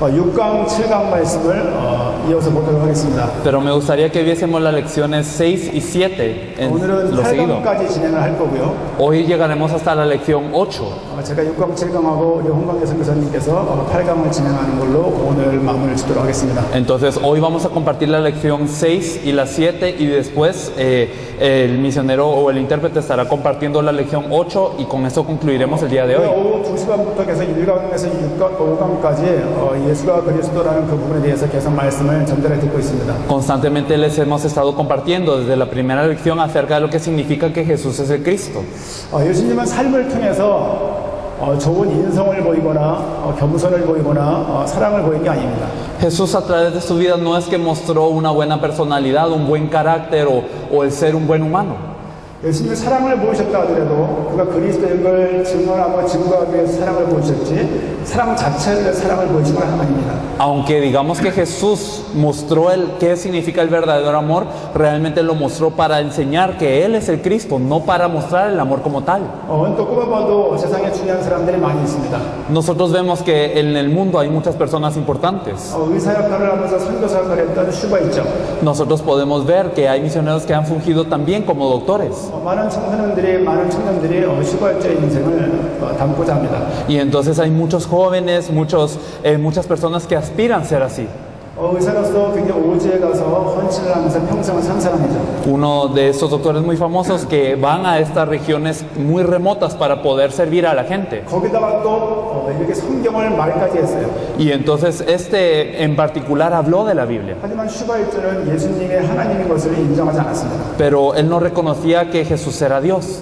6강, 7강 말씀을 이어서 보도록 하겠습니다. Pero me gustaría que viésemos las lecciones 6 y 7 en 오늘은 lo seguido. 8강까지 진행을 할 거고요. Hoy llegaremos hasta la lección 8. 제가 6강, 7강하고 우리 홍광재 선교사님께서 8강을 진행하는 걸로 오늘 마무리를 짓도록 하겠습니다. Entonces hoy vamos a compartir la lección 6 y la 7 y después el misionero o el intérprete estará compartiendo la lección 8 y con eso concluiremos el día de hoy. 오후 2시간부터 계속 1강에서 5강까지 예수가 그리스도라는 그 부분에 대해서 계속 말씀을 전달해 듣고 있습니다. Constantemente les hemos estado compartiendo desde la primera lección acerca de lo que significa que Jesús es el Cristo. 예수님은 삶을 통해서 좋은 인성을 보이거나 겸손을 보이거나 사랑을 보인 게 아닙니다. Jesús a través de su vida no es que mostró una buena personalidad, un buen carácter o el ser un buen humano. 예수님이 사랑을 보이셨다 하더라도 그가 그리스도인 걸 증언하고 증거하기 위해서 사랑을 보이셨지 사랑 자체를 사랑을 보이신 건 아닙니다. Aunque digamos que Jesús mostró qué significa el verdadero amor, realmente lo mostró para enseñar que Él es el Cristo, no para mostrar el amor como tal. 또 꼽아봐도 세상에 중요한 사람들이 많이 있습니다. Nosotros vemos que en el mundo hay muchas personas importantes. 의사 역할을 하면서 선교사 역할을 했던 슈가 있죠. Nosotros podemos ver que hay misioneros que han fungido también como doctores. 많은 청년들이 슈가일자의 인생을 담고자 합니다. Y entonces hay muchos jóvenes, muchas personas que aspiran a ser así. 의사로서 굉장히 오지에 가서 헌신을 하면서 평생을 산 사람이죠. Uno de estos doctores muy famosos que van a estas regiones muy remotas para poder servir a la gente. 거기다가 또 이렇게 성경을 말까지 했어요. Y entonces en particular habló de la Biblia. 하지만 슈바일자는 예수님의 하나님인 것을 인정하지 않았습니다. Pero él no reconocía que Jesús era Dios.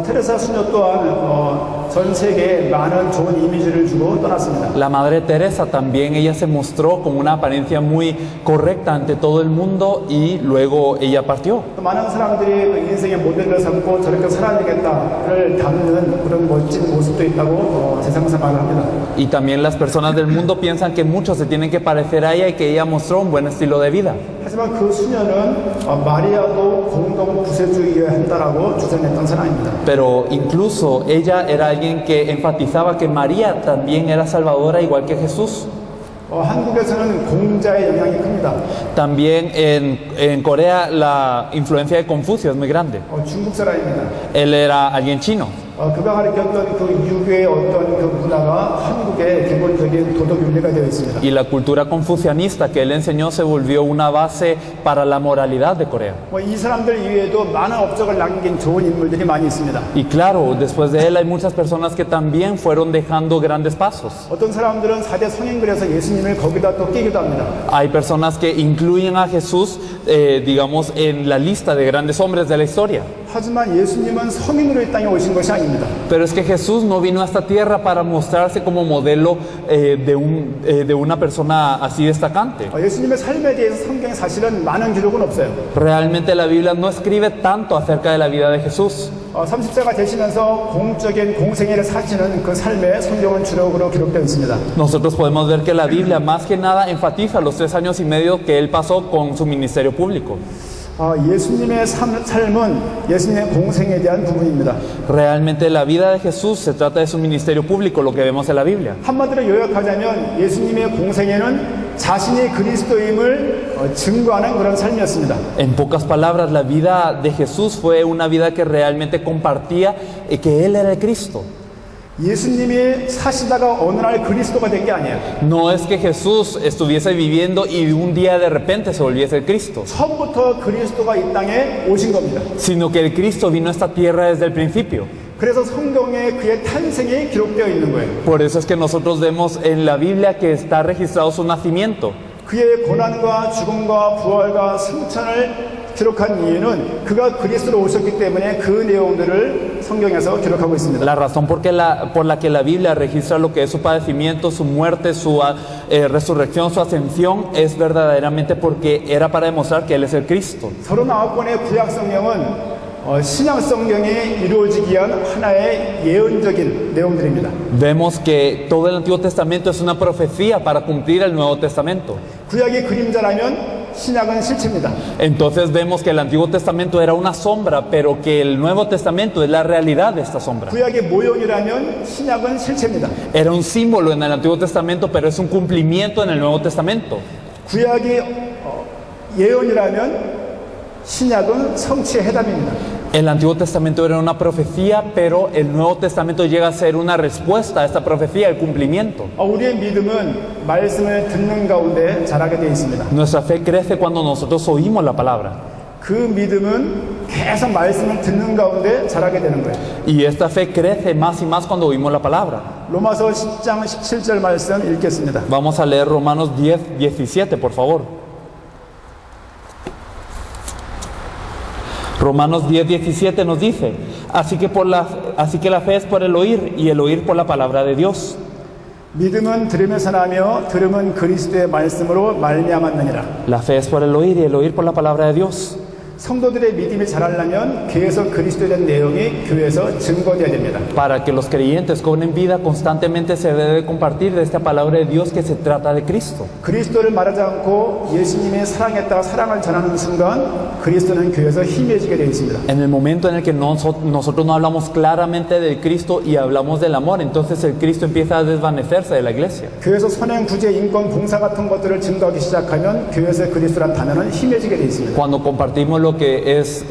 테레사 수녀 또한 전 세계에 많은 좋은 이미지를 주고 떠났습니다. La Madre Teresa también, ella se mostró con una apariencia muy correcta ante todo el mundo y luego ella partió. 또 많은 사람들이 그 인생의 모델을 삼고 저렇게 살아야 되겠다를 담는 그런 멋진 모습도 있다고 세상에서 말을 합니다. Y también las personas del mundo piensan que muchos se tienen que parecer a ella y que ella mostró un buen estilo de vida. 하지만 그 수녀는 마리아도 공동 구세주의여야 한다라고 주장했던 사람입니다. Pero incluso ella era alguien que enfatizaba que María también era salvadora igual que Jesús. 한국에서는 공자의 영향이 큽니다. También en Corea la influencia de Confucio es muy grande. 중국 사람입니다. Él era alguien chino. 그가 가르쳤던 그 유교의 어떤 그 문화가 한국의 기본적인 도덕 윤리가 되어 있습니다. Y la cultura confucianista que él enseñó se volvió una base para la moralidad de Corea. 이 사람들 이외에도 많은 업적을 남긴 좋은 인물들이 많이 있습니다. Y claro, después de él hay muchas personas que también fueron dejando grandes pasos. 어떤 사람들은 4대 성인글에서 예수님을 거기다 또 끼기도 합니다. Hay personas que incluyen a Jesús, digamos, en la lista de grandes hombres de la historia. 하지만 예수님은 성인으로 이 땅에 오신 것이 아닙니다. Pero es que Jesús no vino a esta tierra para mostrarse como modelo de una persona así destacante. 예수님의 삶에 대해서 성경에 사실은 많은 기록은 없어요. Realmente la Biblia no escribe tanto acerca de la vida de Jesús. 30세가 되시면서 공적인 공생애를 사시는 그 삶에 성경은 주력으로 기록되어 있습니다. Nosotros podemos ver que la Biblia más que nada enfatiza los 3 años y medio que él pasó con su ministerio público. 예수님의 삶은 예수님의 공생에 대한 부분입니다. Realmente la vida de Jesús se trata de su ministerio público, lo que vemos en la Biblia. 한마디로 요약하자면 예수님의 공생애는 자신이 그리스도임을 증거하는 그런 삶이었습니다. En pocas palabras, la vida de Jesús fue una vida que realmente compartía que Él era el Cristo. 예수님이 사시다가 어느 날 그리스도가 된 게 아니에요. No es que Jesús estuviese viviendo y un día de repente se volviese el Cristo, 처음부터 그리스도가 이 땅에 오신 겁니다. sino que el Cristo vino a esta tierra desde el principio. 그래서 성경에 그의 탄생이 기록되어 있는 거예요. Por eso es que nosotros vemos en la Biblia que está registrado su nacimiento. 그의 고난과 죽음과 부활과 승천을 기록한 이유는 그가 그리스도로 오셨기 때문에 그 내용들을 성경에서 기록하고 있습니다. La razón por la que la Biblia registra lo que es su padecimiento, su muerte, su resurrección, su ascensión, es verdaderamente porque era para demostrar que Él es el Cristo. 39권의 구약 성경은 신약 성경이 이루어지기 위한 하나의 예언적인 내용들입니다. Vemos que todo el Antiguo Testamento es una profecía para cumplir el Nuevo Testamento. 구약이 그림자라면 신약은 실체입니다. Entonces vemos que el Antiguo Testamento era una sombra, pero que el Nuevo Testamento es la realidad de esta sombra. 구약의 모형이라면 신약은 실체입니다. Era un símbolo en el Antiguo Testamento, pero es un cumplimiento en el Nuevo Testamento. 구약이 예언이라면 신약은 성취의 해답입니다. El Antiguo Testamento era una profecía, pero el Nuevo Testamento llega a ser una respuesta a esta profecía, el cumplimiento. 우리의 믿음은 말씀을 듣는 가운데 자라게 되어 있습니다. Nuestra fe crece cuando nosotros oímos la palabra. 그 믿음은 계속 말씀을 듣는 가운데 자라게 되는 거예요. Y esta fe crece más y más cuando oímos la palabra. 로마서 10장 17절 말씀 읽겠습니다. Vamos a leer Romanos 10, 17, por favor. Romanos 10, 17 nos dice, así que la fe es por el oír y el oír por la palabra de Dios. 믿음은 들으면서 나며 들음은 그리스도의 말씀으로 말미암았느니라. La fe es por el oír y el oír por la palabra de Dios. 성도들의 믿음이 자라려면 교회에서 그리스도에 대한 내용이 교회에서 증거되어야 됩니다. Para que los creyentes cobren vida, constantemente se debe compartir de esta palabra de Dios que se trata de Cristo. 그리스도를 말하지 않고 예수님이 사랑했다고 사랑을 전하는 순간 그리스도는 교회에서 희미해지게 되어 있습니다. En el momento en el que nosotros no hablamos claramente del Cristo y hablamos del amor, entonces el Cristo empieza a desvanecerse de la iglesia. 교회에서 선행, 구제, 인권, 봉사 같은 것들을 증거하기 시작하면 교회에서 그리스도란 단어는 희미해지게 되어 있습니다. Cuando compartimos lo que es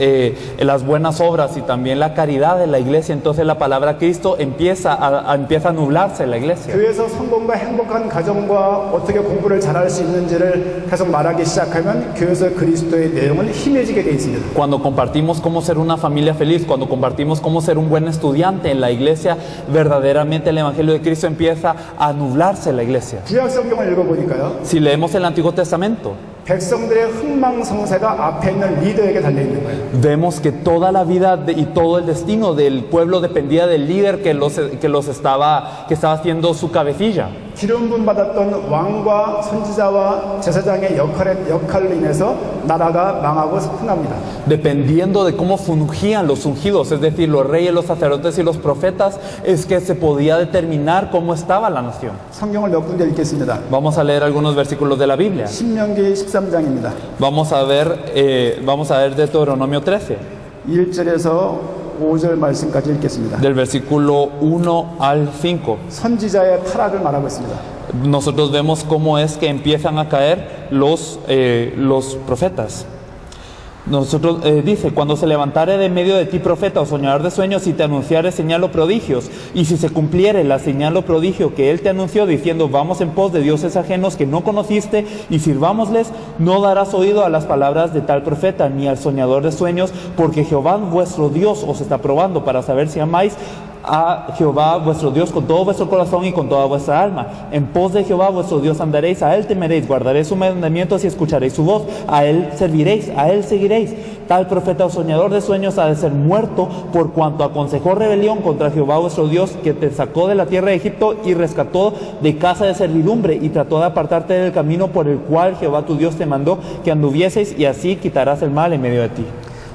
las buenas obras y también la caridad de la iglesia, entonces la palabra Cristo empieza a nublarse en la iglesia. 교회에서 성공과 행복한 가정과 어떻게 공부를 잘할 수 있는지를 계속 말하기 시작하면 교회에서 그리스도의 내용은 희미해지게 되어 있습니다. Cuando compartimos cómo ser una familia feliz, cuando compartimos cómo ser un buen estudiante en la iglesia, verdaderamente el Evangelio de Cristo empieza a nublarse en la iglesia. 구약 성경을 읽어보니까요, Si leemos el Antiguo Testamento, 백성들의 흥망성쇠가 앞에 있는 리더에게 달려 있는 거예요. vemos que toda la vida y todo el destino del pueblo dependía del líder que estaba haciendo su cabecilla. 기름 부음 받았던 왕과 선지자와 제사장의 역할로 인해서 나라가 망하고 흥합니다. Dependiendo de cómo fungían los ungidos, es decir, los reyes, los sacerdotes y los profetas, es que se podía determinar cómo estaba la nación. 성경을 몇 군데 읽겠습니다. Vamos a leer algunos versículos de la Biblia. 신명기 13장입니다. Vamos a ver Deuteronomio 13, 1절에서 5절 말씀까지 읽겠습니다. del versículo 1 al 5. 선지자의 타락을 말하고 있습니다. Nosotros vemos cómo es que empiezan a caer los profetas. Dice, cuando se levantare de medio de ti profeta o soñador de sueños y te anunciare señal o prodigios, y si se cumpliere la señal o prodigio que él te anunció diciendo, vamos en pos de dioses ajenos que no conociste y sirvámosles, no darás oído a las palabras de tal profeta ni al soñador de sueños, porque Jehová vuestro Dios os está probando para saber si amáis a Jehová vuestro Dios con todo vuestro corazón y con toda vuestra alma. En pos de Jehová vuestro Dios andaréis, a él temeréis, guardaréis sus mandamientos y escucharéis su voz, a él serviréis, a él seguiréis. Tal profeta o soñador de sueños ha de ser muerto por cuanto aconsejó rebelión contra Jehová vuestro Dios, que te sacó de la tierra de Egipto y rescató de casa de servidumbre, y trató de apartarte del camino por el cual Jehová tu Dios te mandó que anduvieseis, y así quitarás el mal en medio de ti.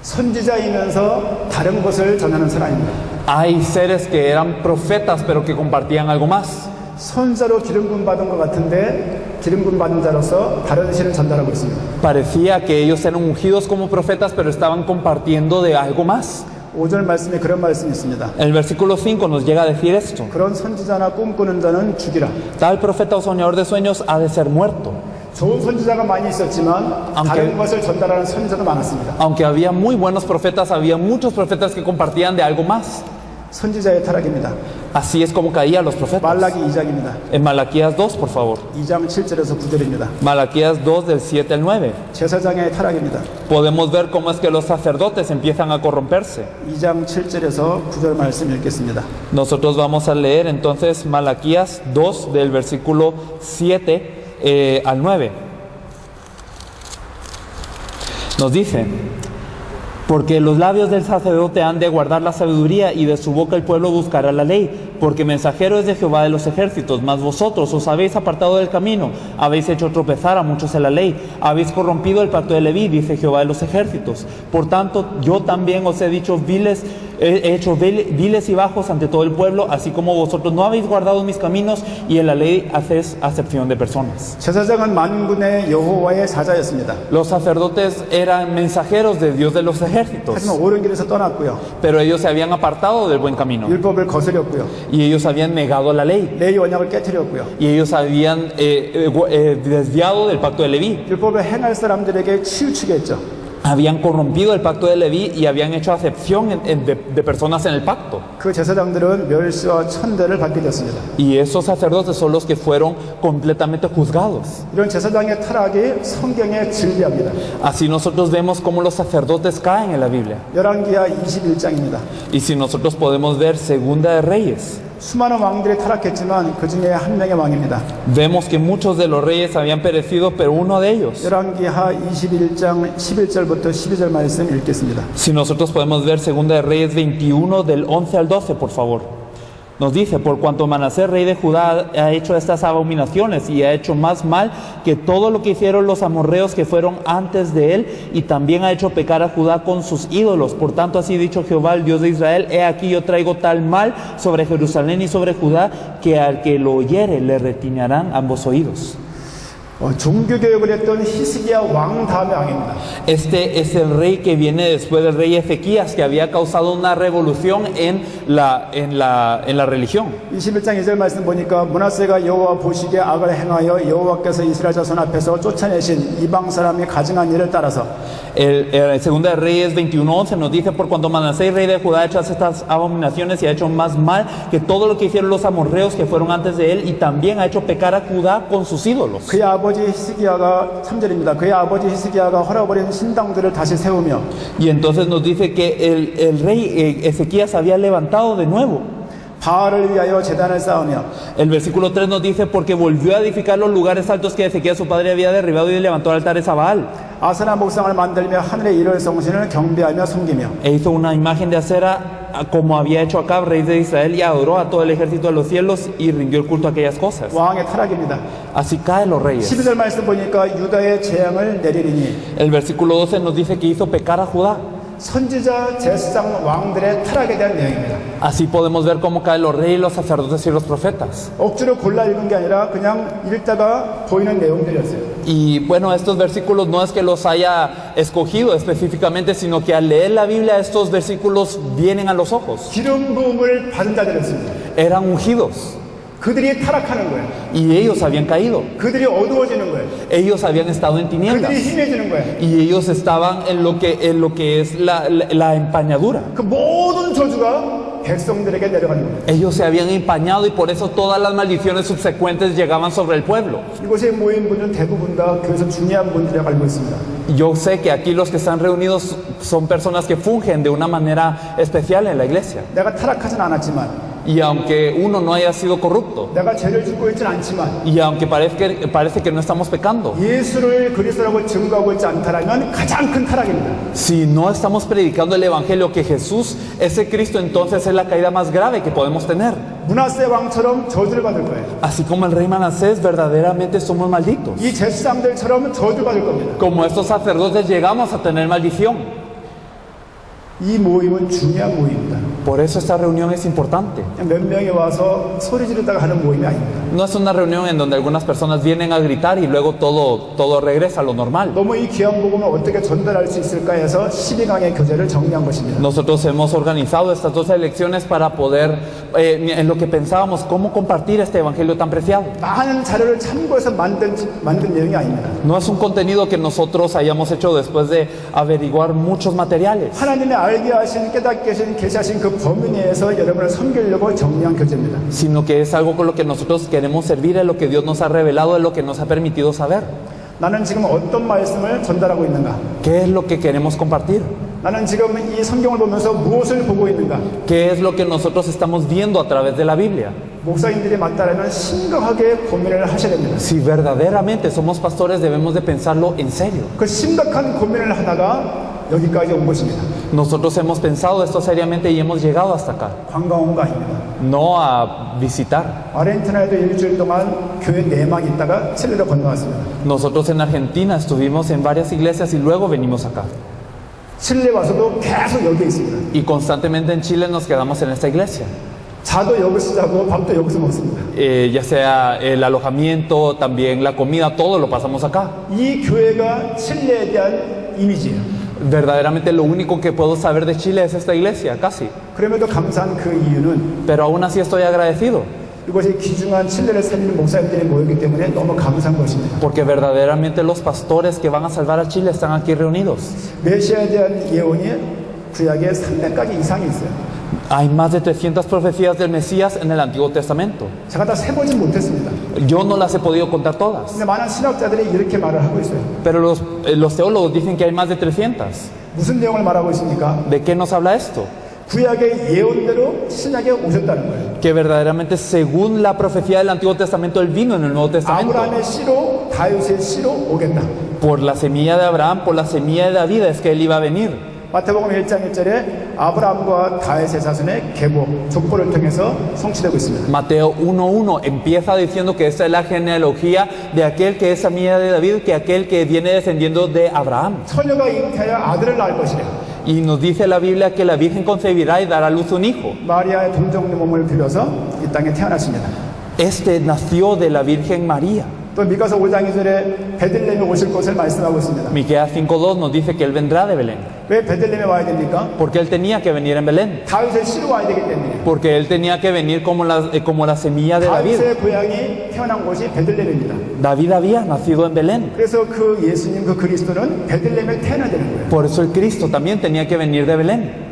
선지자이면서 다른 것을 전하는 사람입니다. Hay seres que eran profetas pero que compartían algo más. 선자로 기름 부음 받은 것 같은데 기름 부음 받은 자로서 다른 신을 전달하고 있습니다. Parecía que ellos eran ungidos como profetas pero estaban compartiendo de algo más. 5절 말씀에 그런 말씀이 있습니다. El versículo 5 nos llega a decir esto. 그런 선지자나 꿈꾸는 자는 죽이라. Tal profeta o soñador de sueños ha de ser muerto. 좋은 선지자가 많이 있었지만 다른 것을 전달하는 선지자도 많았습니다. Aunque había muy buenos profetas, había muchos profetas que compartían de algo más. 선지자의 타락입니다. Así es como caían los profetas. 말라기 2장입니다. En Malaquías 2, por favor. 2장 7절에서 9절입니다. Malaquías 2 del 7 al 9. 제사장의 타락입니다. Podemos ver cómo es que los sacerdotes empiezan a corromperse. 2장 7절에서 9절 말씀 읽겠습니다. Nosotros vamos a leer entonces Malaquías 2 del versículo 7 al 9. Nos dice: porque los labios del sacerdote han de guardar la sabiduría, y de su boca el pueblo buscará la ley, porque mensajero es de Jehová de los ejércitos. Mas vosotros os habéis apartado del camino, habéis hecho tropezar a muchos en la ley, habéis corrompido el pacto de Leví, dice Jehová de los ejércitos. Por tanto, yo también os he dicho viles he hecho viles y bajos ante todo el pueblo, así como vosotros no habéis guardado mis caminos, y en la ley hacéis acepción de personas. 제사장은 만군의 여호와의 사자였습니다. Los sacerdotes eran mensajeros de Dios de los ejércitos, 하지만 옳은 길에서 떠났고요. pero ellos se habían apartado del buen camino, 율법을 거스렸고요. y ellos habían negado la ley, 레위 언약을 깨뜨렸고요. y ellos habían desviado del pacto de Leví. 율법을 행할 사람들에게 치우치게 했죠. Habían corrompido el pacto de Leví y habían hecho acepción de personas en el pacto. 그 제사장들은 멸시와 천대를 받게 됐습니다. Y esos sacerdotes son los que fueron completamente juzgados. 이런 제사장의 타락이 성경에 진리합니다. Así nosotros vemos cómo los sacerdotes caen en la Biblia. 열왕기하 21장입니다. Y si nosotros podemos ver Segunda de Reyes, 수많은 왕들이 타락했지만 그 중에 한 명의 왕입니다. vemos que muchos de los reyes habían perecido, pero uno de ellos. 열왕기하 21장 11절부터 12절 말씀 읽겠습니다. Si nosotros podemos ver Segunda de Reyes 21 del 11 al 12, por favor. Nos dice: por cuanto Manasés, rey de Judá, ha hecho estas abominaciones y ha hecho más mal que todo lo que hicieron los amorreos que fueron antes de él, y también ha hecho pecar a Judá con sus ídolos. Por tanto, así ha dicho Jehová, el Dios de Israel: he aquí yo traigo tal mal sobre Jerusalén y sobre Judá, que al que lo oyere le retinarán ambos oídos. 종교개혁을 했던 히스기야 왕 다음의 왕입니다. Este es el rey que viene después del rey Ezequías, que había causado una revolución en la religión. 21장 2절 말씀 보니까 므낫세가 여호와 보시기에 악을 행하여 여호와께서 이스라엘 자손 앞에서 쫓아내신 이방 사람이 가증한 일을 따라서 Segunda de Reyes 21:11 nos dice: por cuanto Manasés, rey de Judá, ha hecho estas abominaciones y ha hecho más mal que todo lo que hicieron los amorreos que fueron antes de él, y también ha hecho pecar a Judá con sus ídolos. 그의 아버지 히스기야가 3절입니다. 그의 아버지 히스기야가 헐어버린 신당들을 다시 세우며 Y entonces nos dice que el rey Ezequías había levantado de nuevo. 바알을 위하여 제단을 쌓으며 El versículo 3 nos dice: porque volvió a edificar los lugares altos que Ezequías su padre había derribado, y levantó altares a Baal. 아세라 목상을 만들며 하늘의 일월 성신을 경배하며 섬기며 E hizo una imagen de acera como había hecho Acab, rey de Israel, y adoró a todo el ejército de los cielos y rindió el culto a aquellas cosas. 왕의 타락입니다. Así caen los reyes. 12절 말씀 보니까 유다의 재앙을 내리리니 El versículo 12 nos dice que hizo pecar a Judá. 선지자, 제사장, 왕들의 타락에 대한 내용입니다. Así podemos ver cómo caen los reyes, los sacerdotes y los profetas. 억지로 골라 읽은 게 아니라 그냥 읽다가 보이는 내용들이었어요. Y bueno, estos versículos no es que los haya escogido específicamente, sino que al leer la Biblia estos versículos vienen a los ojos. 기름 부음을 받은 자들이었습니다. Eran ungidos 그들이 타락하는 거예요. y ellos habían caído. 그들이 어두워지는 거예요. Ellos habían estado en tinieblas 그들이 희미해지는 거예요. y ellos estaban en lo que es la empañadura. 그 모든 저주가 백성들에게 내려가는 거예요. Ellos se habían empañado y por eso todas las maldiciones subsecuentes llegaban sobre el pueblo. 이곳에 모인 분들은 대부분 다 교회에서 중요한 분들이라고 알고 있습니다. Yo sé que aquí los que están reunidos son personas que fungen de una manera especial en la iglesia. 내가 타락하진 않았지만 Y aunque uno no haya sido corrupto, 내가 죄를 짓고 있진 않지만 y aunque parece que no estamos pecando, 예수를 그리스도라고 증거하고 있지 않다라면 가장 큰 타락입니다. si no estamos predicando el evangelio que Jesús es el Cristo, entonces es la caída más grave que podemos tener. 므낫세 왕처럼 저주를 받을 거예요. Así como el rey Manasés, verdaderamente somos malditos. 이 제사장들처럼 저주를 받을 겁니다. Como estos sacerdotes llegamos a tener maldición. 이 모임은 중요한 모임입니다. Por eso esta reunión es importante. 그냥 몇 명이 와서 소리 지르다가 하는 모임이 아닙니다. No es una reunión en donde algunas personas vienen a gritar y luego todo regresa a lo normal. 너무 이 귀한 복음을 어떻게 전달할 수 있을까 해서 12강의 교재를 정리한 것입니다. Nosotros hemos organizado estas 12 lecciones para poder, en lo que pensábamos, cómo compartir este evangelio tan preciado. 많은 자료를 참고해서 만든 내용이 아닙니다. No es un contenido que nosotros hayamos hecho después de averiguar muchos materiales, 하나님의 알게 하신 깨닫게 하신 계시하신 그 범위 내에서 여러분을 섬기려고 정리한 교재입니다. sino que es algo con lo que nosotros queremos servir, en lo que Dios nos ha revelado, en lo que nos ha permitido saber. 나는 지금 어떤 말씀을 전달하고 있는가? ¿Qué es lo que queremos compartir? 나는 지금 이 성경을 보면서 무엇을 보고 있는가? ¿Qué es lo que nosotros estamos viendo a través de la Biblia? 목사님들이 맞다라면 심각하게 고민을 하셔야 됩니다. Si verdaderamente somos pastores, debemos de pensarlo en serio. 그 심각한 고민을 하다가 여기까지 온 것입니다. Nosotros hemos pensado esto seriamente y hemos llegado hasta acá, 관광 온 거 아닙니다. no a visitar. 아르헨티나에도 일주일 동안 교회 내막 있다가 칠레로 건너왔습니다. Nosotros en Argentina estuvimos en varias iglesias y luego venimos acá. 칠레 와서도 계속 여기에 있습니다. Y constantemente en Chile nos quedamos en esta iglesia. 자도 여기서 자고 밥도 여기서 먹습니다. Ya sea el alojamiento, también la comida, todo lo pasamos acá. 이 교회가 칠레에 대한 이미지예요. Verdaderamente lo único que puedo saber de Chile es esta iglesia, casi. 그럼에도 감사한 그 이유는 Pero aún así estoy agradecido, 이것이 귀중한 칠레를 살리는 목사님들이 모였기 때문에 너무 감사한 것입니다. porque verdaderamente los pastores que van a salvar a Chile están aquí reunidos. 메시아에 대한 예언이 구약에 300가지 이상이 있어요. Hay más de 300 profecías del Mesías en el Antiguo Testamento. 제가 다 세보진 못했습니다. Yo no las he podido contar todas, 근데 많은 신학자들이 이렇게 말을 하고 있어요. pero los teólogos dicen que hay más de 300. 무슨 내용을 말하고 있습니까? ¿De qué nos habla esto? 구약의 예언대로 신약에 오셨다는 거예요. Que verdaderamente según la profecía del Antiguo Testamento, Él vino en el Nuevo Testamento. 아브라함의 씨로 다윗의 씨로 오겠다. Por la semilla de Abraham, por la semilla de David es que Él iba a venir. 마태복음 1장 1절에 아브라함과 다윗의 자손의 계보, 족보를 통해서 성취되고 있습니다. Mateo 1:1 empieza diciendo que esta es la genealogía de aquel que es semilla de David, que aquel que viene descendiendo de Abraham. 처녀가 잉태하여 아들을 낳을 것이래. Y nos dice la Biblia que la Virgen concebirá y dará a luz un hijo. 마리아의 동정녀 몸을 빌려서 이 땅에 태어나십니다. Este nació de la Virgen María. 또 미가서 5장 2절에 베들레헴에 오실 것을 말씀하고 있습니다. Miqueas 5:2 nos dice que Él vendrá de Belén. 왜 베들레헴에 와야 됩니까? Porque Él tenía que venir en Belén. 다윗의 씨로 와야 되기 때문에. Porque Él tenía que venir como la semilla de David. 다윗의 고향이 태어난 곳이 베들레헴입니다. David había nacido en Belén. 그래서 그 예수님 그 그리스도는 베들레헴에 태어나야 되는 거예요. Por eso el Cristo también tenía que venir de Belén.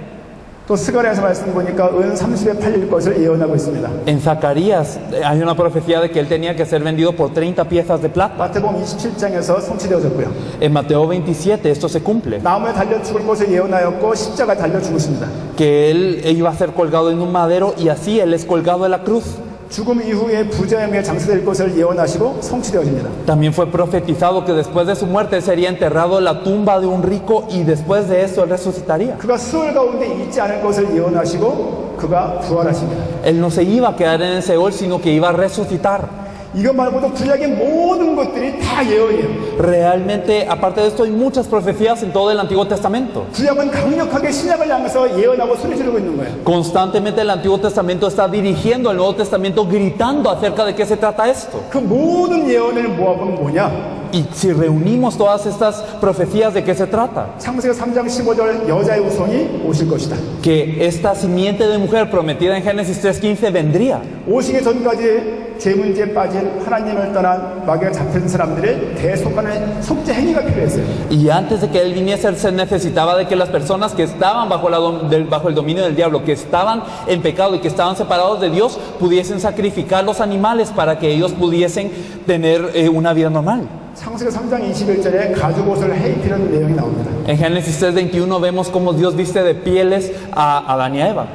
또 스가랴에서 말씀 보니까 은 30에 팔릴 것을 예언하고 있습니다. En Zacarías hay una profecía de que Él tenía que ser vendido por 30 piezas de plata. 마태복음 27장에서 성취되어졌고요. En Mateo 27 esto se cumple. 나무에 달려 죽을 것을 예언하였고 십자가에 달려 죽으십니다. Que Él iba a ser colgado en un madero y así Él es colgado en la cruz. 죽음 이후에 부자의 장사될 것을 예언하시고 성취되어집니다. También fue profetizado que después de su muerte sería enterrado en la tumba de un rico y después de eso Él resucitaría. 그가 수월 가운데 있지 않을 것을 예언하시고 그가 부활하십니다. Él no se iba a quedar en el Seol, sino que iba a resucitar. 이것 말고도 구약의 모든 것들이 다 예언이에요. Realmente, aparte de esto, hay muchas profecías en todo el Antiguo Testamento. 구약은 강력하게 신약을 향해서 예언하고 소리 지르고 있는 거예요. Constantemente el Antiguo Testamento está dirigiendo al Nuevo Testamento, gritando acerca de qué se trata esto. 그 모든 예언을 모아보면 뭐냐? Y si reunimos todas estas profecías, ¿de qué se trata? 창세기 3장 15절 여자의 후손이 오실 것이다. Que esta simiente de mujer prometida en Génesis 3:15 vendría. 오시기 전까지 제 문제에 빠진 하나님을 떠난 마귀가 잡힌 사람들의 대속하는 속죄 행위가 필요했어요. Y antes de que Él viniese, se necesitaba de que las personas que estaban bajo el dominio del diablo, que estaban en pecado y que estaban separados de Dios, pudiesen sacrificar los animales para que ellos pudiesen tener una vida normal. 창세기 3장 21절에 가죽 옷을 해입히는 내용이 나옵니다. En Génesis 3:21 vemos cómo Dios viste de pieles a Adán y a Eva.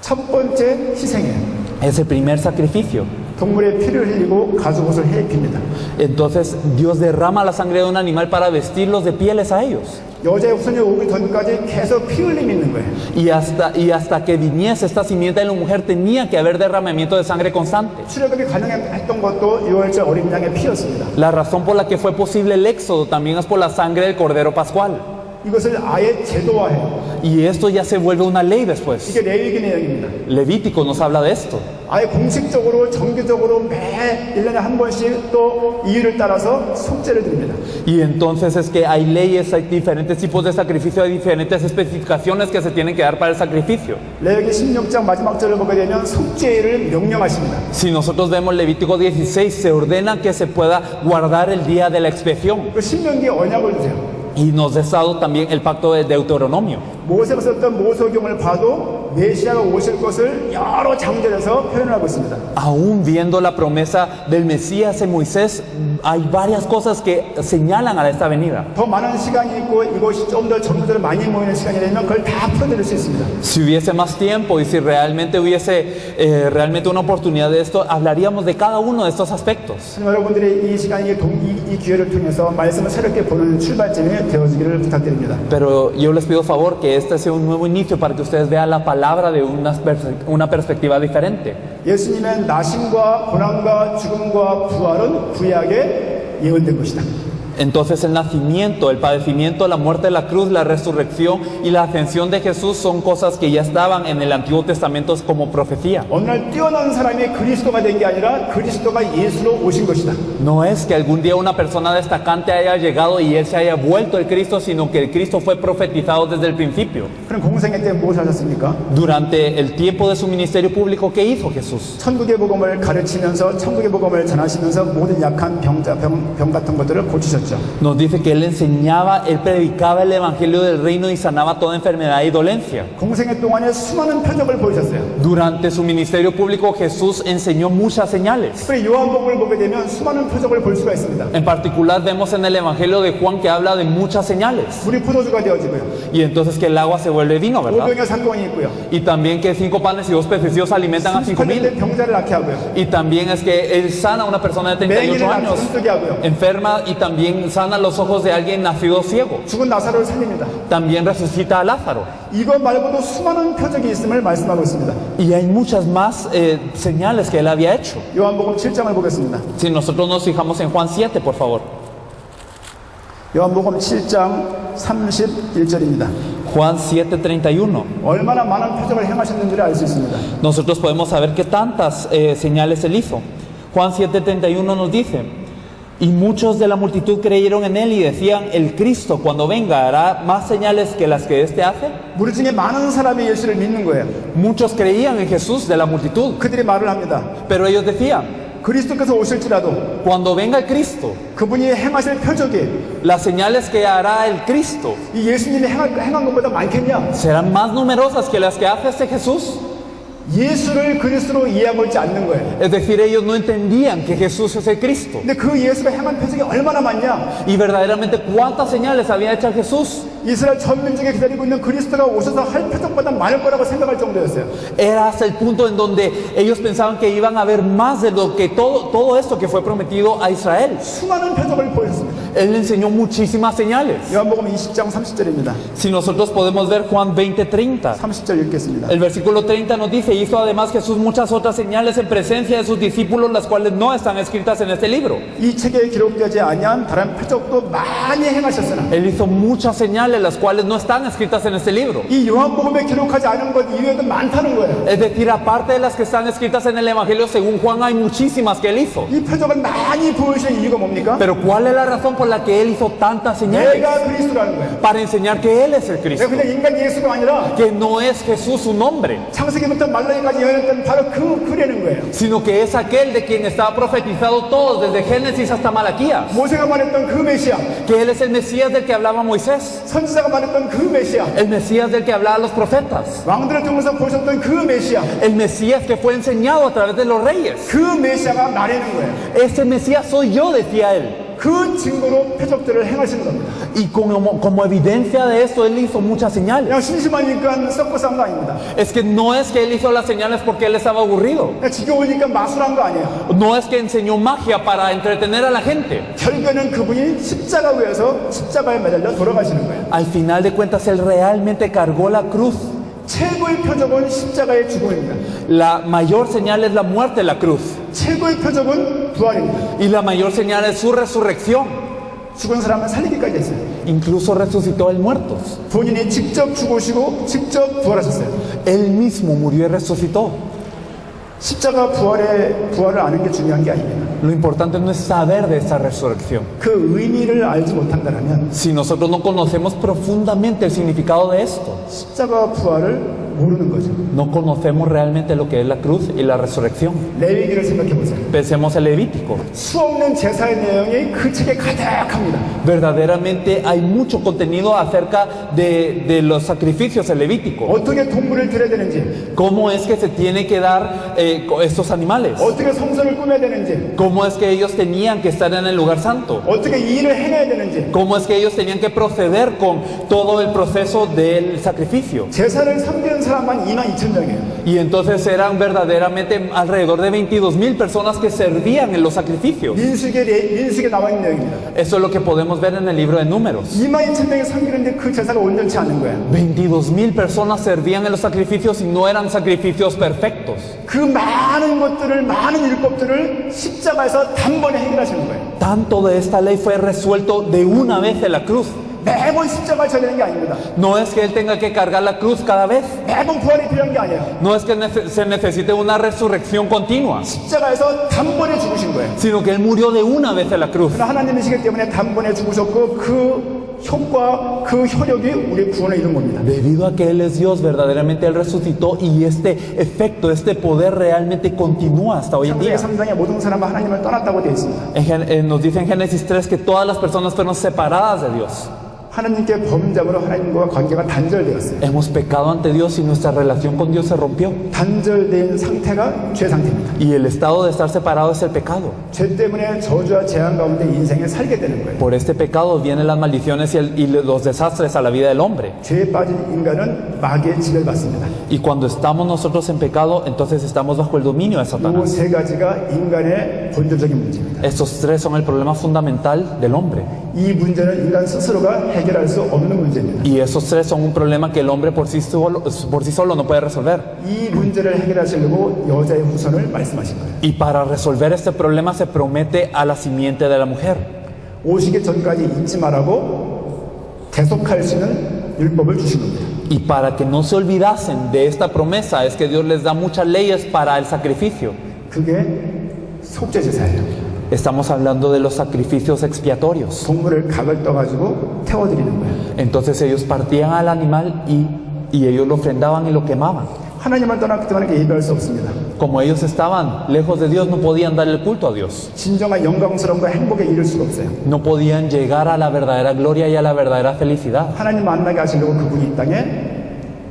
첫 번째 희생이에요. Es el primer sacrificio. 동물의 피를 흘리고 가죽 옷을 해입힙니다. Entonces Dios derrama la sangre de un animal para vestirlos de pieles a ellos. 여자의 후손이 오기 전까지 계속 피 흘림이 있는 거예요. Y hasta que viniese esta simiente de la mujer tenía que haber derramamiento de sangre constante. 출애굽이 가능했던 것도 유월절 어린 양의 피였습니다. La razón por la que fue posible el éxodo también es por la sangre del Cordero Pascual. 이것을 아예 제도화해요. Y esto ya se vuelve una ley después. 이게 레위기 내용입니다. Levítico nos habla de esto. 아예 공식적으로 정기적으로 매 1년에 한 번씩 또 이유를 따라서 속죄를 드립니다. Y entonces es que hay leyes, hay diferentes tipos de sacrificio, hay diferentes especificaciones que se tienen que dar para el sacrificio. 레위기 16장 마지막 절을 보게 되면 속죄일을 명령하십니다. Si nosotros vemos Levítico 16, se ordena que se pueda guardar el día de la expiación. 그 신명기 언약을 주세요. Y nos ha dado también el pacto de Deuteronomio. 모세가 썼던 모세경을 봐도 메시아가 오실 것을 여러 장절에서 표현하고 있습니다. Aún viendo la promesa del Mesías en Moisés, hay varias cosas que señalan a esta venida. 더 많은 시간이 있고 이것이 좀 더 전도자들 많이 모이는 시간이 되면 그걸 다 풀어드릴 수 있습니다. Si hubiese más tiempo y si realmente hubiese realmente una oportunidad de esto, hablaríamos de cada uno de estos aspectos. 여러분들이 이 시간, 이 기회를 통해서 말씀을 새롭게 보는 출발점이 되어지기를 부탁드립니다. Pero yo les pido favor que este sea un nuevo inicio para que ustedes vean la palabra de una perspectiva diferente. 예수님의 나심과 고난과 죽음과 부활은 구약에 예언된 것이다. Entonces el nacimiento, el padecimiento, la muerte, la cruz, la resurrección y la ascensión de Jesús son cosas que ya estaban en el Antiguo Testamento como profecía. 어느 날 뛰어난 사람이 그리스도가 된 게 아니라 그리스도가 예수로 오신 것이다. No es que algún día una persona destacante haya llegado y él se haya vuelto el Cristo, sino que el Cristo fue profetizado desde el principio. 그럼 공생애 때 무엇을 하셨습니까? Durante el tiempo de su ministerio público, ¿qué hizo Jesús? 천국의 복음을 가르치면서 천국의 복음을 전하시면서 모든 약한 병 같은 것들을 고치셨죠. Nos dice que él enseñaba, él predicaba el evangelio del reino y sanaba toda enfermedad y dolencia. 공생애 동안에 수많은 표적을 보이셨어요. Durante su ministerio público, Jesús enseñó muchas señales. 특별히 요한복음을 보게 되면 수많은 표적을 볼 수가 있습니다. En particular, vemos en el evangelio de Juan que habla de muchas señales. 물이 포도주가 되어지고요. Y entonces que el agua se vuelve vino, ¿verdad? 오병의 사건이 있고요. Y también que 5 panes y 2 pececillos alimentan a 5,000. 38대 병자를 낫게 하고요. Y también es que él sana a una persona de 38 맹인을 años, 뜨게 하고요. enferma, y también sana los ojos de alguien nacido ciego. 죽은 나사로를 살립니다. También resucita a Lázaro. 이것 말고도 수많은 표적이 있음을 말씀하고 있습니다. Y hay muchas más señales que él había hecho. 요한복음 7장을 보겠습니다. Si nosotros nos fijamos en Juan 7, por favor. 요한복음 7장 31절입니다. Juan 7:31. 얼마나 많은 표적을 행하셨는지를 알 수 있습니다. Nosotros podemos saber qué tantas señales él hizo. Juan 7:31 nos dice: y muchos de la multitud creyeron en él y decían, el Cristo cuando venga hará más señales que las que éste hace. 무리 중에 많은 사람이 예수를 믿는 거예요. Muchos creían en Jesús de la multitud, 그들이 말을 합니다. pero ellos decían, 그리스도께서 오실지라도 cuando venga el Cristo, 그분이 행하실 표적이 las señales que hará el Cristo 이 예수님이 행한 것보다 많겠냐? serán más numerosas que las que hace este Jesús. 예수를 그리스도로 이해하고 있지 않는 거예요. Es decir, ellos no entendían que Jesús es el Cristo. 근데 그 예수가 행한 표적이 얼마나 많냐? Y verdaderamente, ¿cuántas señales había hecho Jesús? 이스라엘 전민족에 기다리고 있는 그리스도가 오셔서 할 표적보다 많을 거라고 생각할 정도였어요. Era hasta el punto en donde ellos pensaban que iban a ver más de lo que todo esto que fue prometido a Israel. 수많은 표적을 보였습니다. Él enseñó muchísimas señales. 요한복음 20장 30절입니다. Si nosotros podemos ver Juan 20:30, 30절 읽겠습니다. el versículo 30 nos dice: hizo además Jesús muchas otras señales en presencia de sus discípulos, las cuales no están escritas en este libro. 이 책에 기록되지 아니한 다른 표적도 많이 행하셨으나 Él hizo muchas señales, las cuales no están escritas en este libro. 이 요한복음에 기록하지 않은 것 이외에도 많다는 거예요. Es decir, aparte de las que están escritas en el Evangelio según Juan, hay muchísimas que él hizo. 이 표적을 많이 보여주신 이유가 뭡니까? Pero ¿cuál es la razón por la que él hizo tantas señales? 내가 그리스도라는 거예요. Para enseñar que él es el 내가 Cristo, 그냥 인간 예수가 아니라 que no es Jesús su nombre, 창세기부터 말라기까지 예언했던 바로 그래는 거예요. sino que es aquel de quien estaba profetizado todo desde Génesis hasta Malaquías, 모세가 말했던 그 메시아, que él es el Mesías del que hablaba Moisés, 선지자가 말했던 그 메시아, el Mesías del que hablaban los profetas, 왕들을 통해서 보셨던 그 메시아, el Mesías que fue enseñado a través de los reyes. 그 메시아가 나라는 거예요. Ese Mesías soy yo, decía él. 그 증거로 표적들을 행하시는 겁니다. Y como evidencia de esto, él hizo muchas señales. 그냥 심심하니까 섞어서 한 거 아닙니다. Es que no es que él hizo las señales porque él estaba aburrido. 그냥 지겨우니까 마술한 거 아니에요. No es que enseñó magia para entretener a la gente. 결국에는 그분이 십자가 위에서 십자가에 매달려 돌아가시는 거예요. Al final de cuentas, él realmente cargó la cruz. 최고의 표적은 십자가의 죽음입니다. La mayor señal es la muerte de la cruz. 최고의 표적은 부활입니다. Y la mayor señal es su resurrección. 죽은 사람은 살리기까지 했어요. Incluso resucitó el muertos. 본인이 직접 죽으시고 직접 부활하셨어요. Él mismo murió y resucitó. 십자가 부활을 아는 게 중요한 게 아닙니다. Lo importante no es saber de esta resurrección. 그 의미를 알지 못한다면 Si nosotros no conocemos profundamente el significado de esto, 십자가 부활을 모르는 거죠. no conocemos realmente lo que es la cruz y la resurrección. 레위기를 생각해 보세요. Pensemos en Levítico. 수없는 제사의 내용이 그 책에 가득합니다. Verdaderamente hay mucho contenido acerca de los sacrificios en Levítico. 어떻게 동물을 드려야 되는지, ¿Cómo es que se tiene que dar estos animales? 어떻게 성전을 꾸며야 되는지, ¿Cómo es que ellos tenían que estar en el lugar santo? 어떻게 이 일을 해내야 되는지, ¿Cómo es que ellos tenían que proceder con todo el proceso del sacrificio? 제사를 섬기는 사람만 22,000명이에요. Y entonces eran verdaderamente alrededor de 22,000 personas que servían en los sacrificios. 민수기에 나와 있는 내용입니다. Eso es lo que podemos ver en el libro de Números. 22,000명이 섬기는데 그 제사가 온전치 않은 거예요. 22,000 personas servían en los sacrificios y no eran sacrificios perfectos. 그 많은 것들을, 많은 율법들을 십자가에서 단번에 해결하시는 거예요. Tanto de esta ley fue resuelto de una vez en la cruz. 매번 십자가를 져야 되는 게 아닙니다. No es que Él tenga que cargar la cruz cada vez. 매번 부활이 필요한 게 아니에요. No es que se necesite una resurrección continua, 십자가에서 단번에 죽으신 거예요. sino que Él murió de una vez en la cruz. 그러나 하나님이시기 때문에 단번에 죽으셨고 그 효과, 그 효력이 우리 구원을 이룬 겁니다. Debido a que Él es Dios, verdaderamente Él resucitó y este efecto, este poder realmente continúa hasta hoy en 창세기 día. 3장에 모든 사람은 하나님을 떠났다고 되어 있습니다. Nos dice en Génesis 3 que todas las personas fueron separadas de Dios. 하나님께 범죄함으로 하나님과 관계가 단절되었어요. Hemos pecado ante Dios y nuestra relación con Dios se rompió. 단절된 상태가 죄 상태입니다. Y el estado de estar separado es el pecado. 죄 때문에 저주와 재앙 가운데 인생에 살게 되는 거예요. Por este pecado vienen las maldiciones y los desastres a la vida del hombre. 죄에 빠진 인간은 마귀의 지배를 받습니다. Y cuando estamos nosotros en pecado, entonces estamos bajo el dominio de 이 Satanás. 세 가지가 인간의 본질적인 문제입니다. Estos tres son el problema fundamental del hombre. 이 문제는 인간 스스로가 해결할 수 없는 문제입니다. Y esos tres son un problema que el hombre por sí solo no puede resolver. 이 문제를 해결하시려고 여자의 후손을 말씀하신 거예요. Y para resolver este problema se promete a la simiente de la mujer. 오시기 전까지 잊지 말라고 계속할 수 있는 율법을 주신 겁니다. Y para que no se olvidasen de esta promesa es que Dios les da muchas leyes para el sacrificio. 그게 속죄제사예요. Estamos hablando de los sacrificios expiatorios. 동물을 각을 떠가지고 태워드리는 거예요. Entonces ellos partían al animal y ellos lo ofrendaban y lo quemaban. 하나님을 떠났기 때문에 예배할 수 없습니다. Como ellos estaban lejos de Dios, no podían dar el culto a Dios. 진정한 영광스러움과 행복에 이를 수가 없어요. No podían llegar a la verdadera gloria y a la verdadera felicidad. 하나님 만나게 하시려고 그분이 이 땅에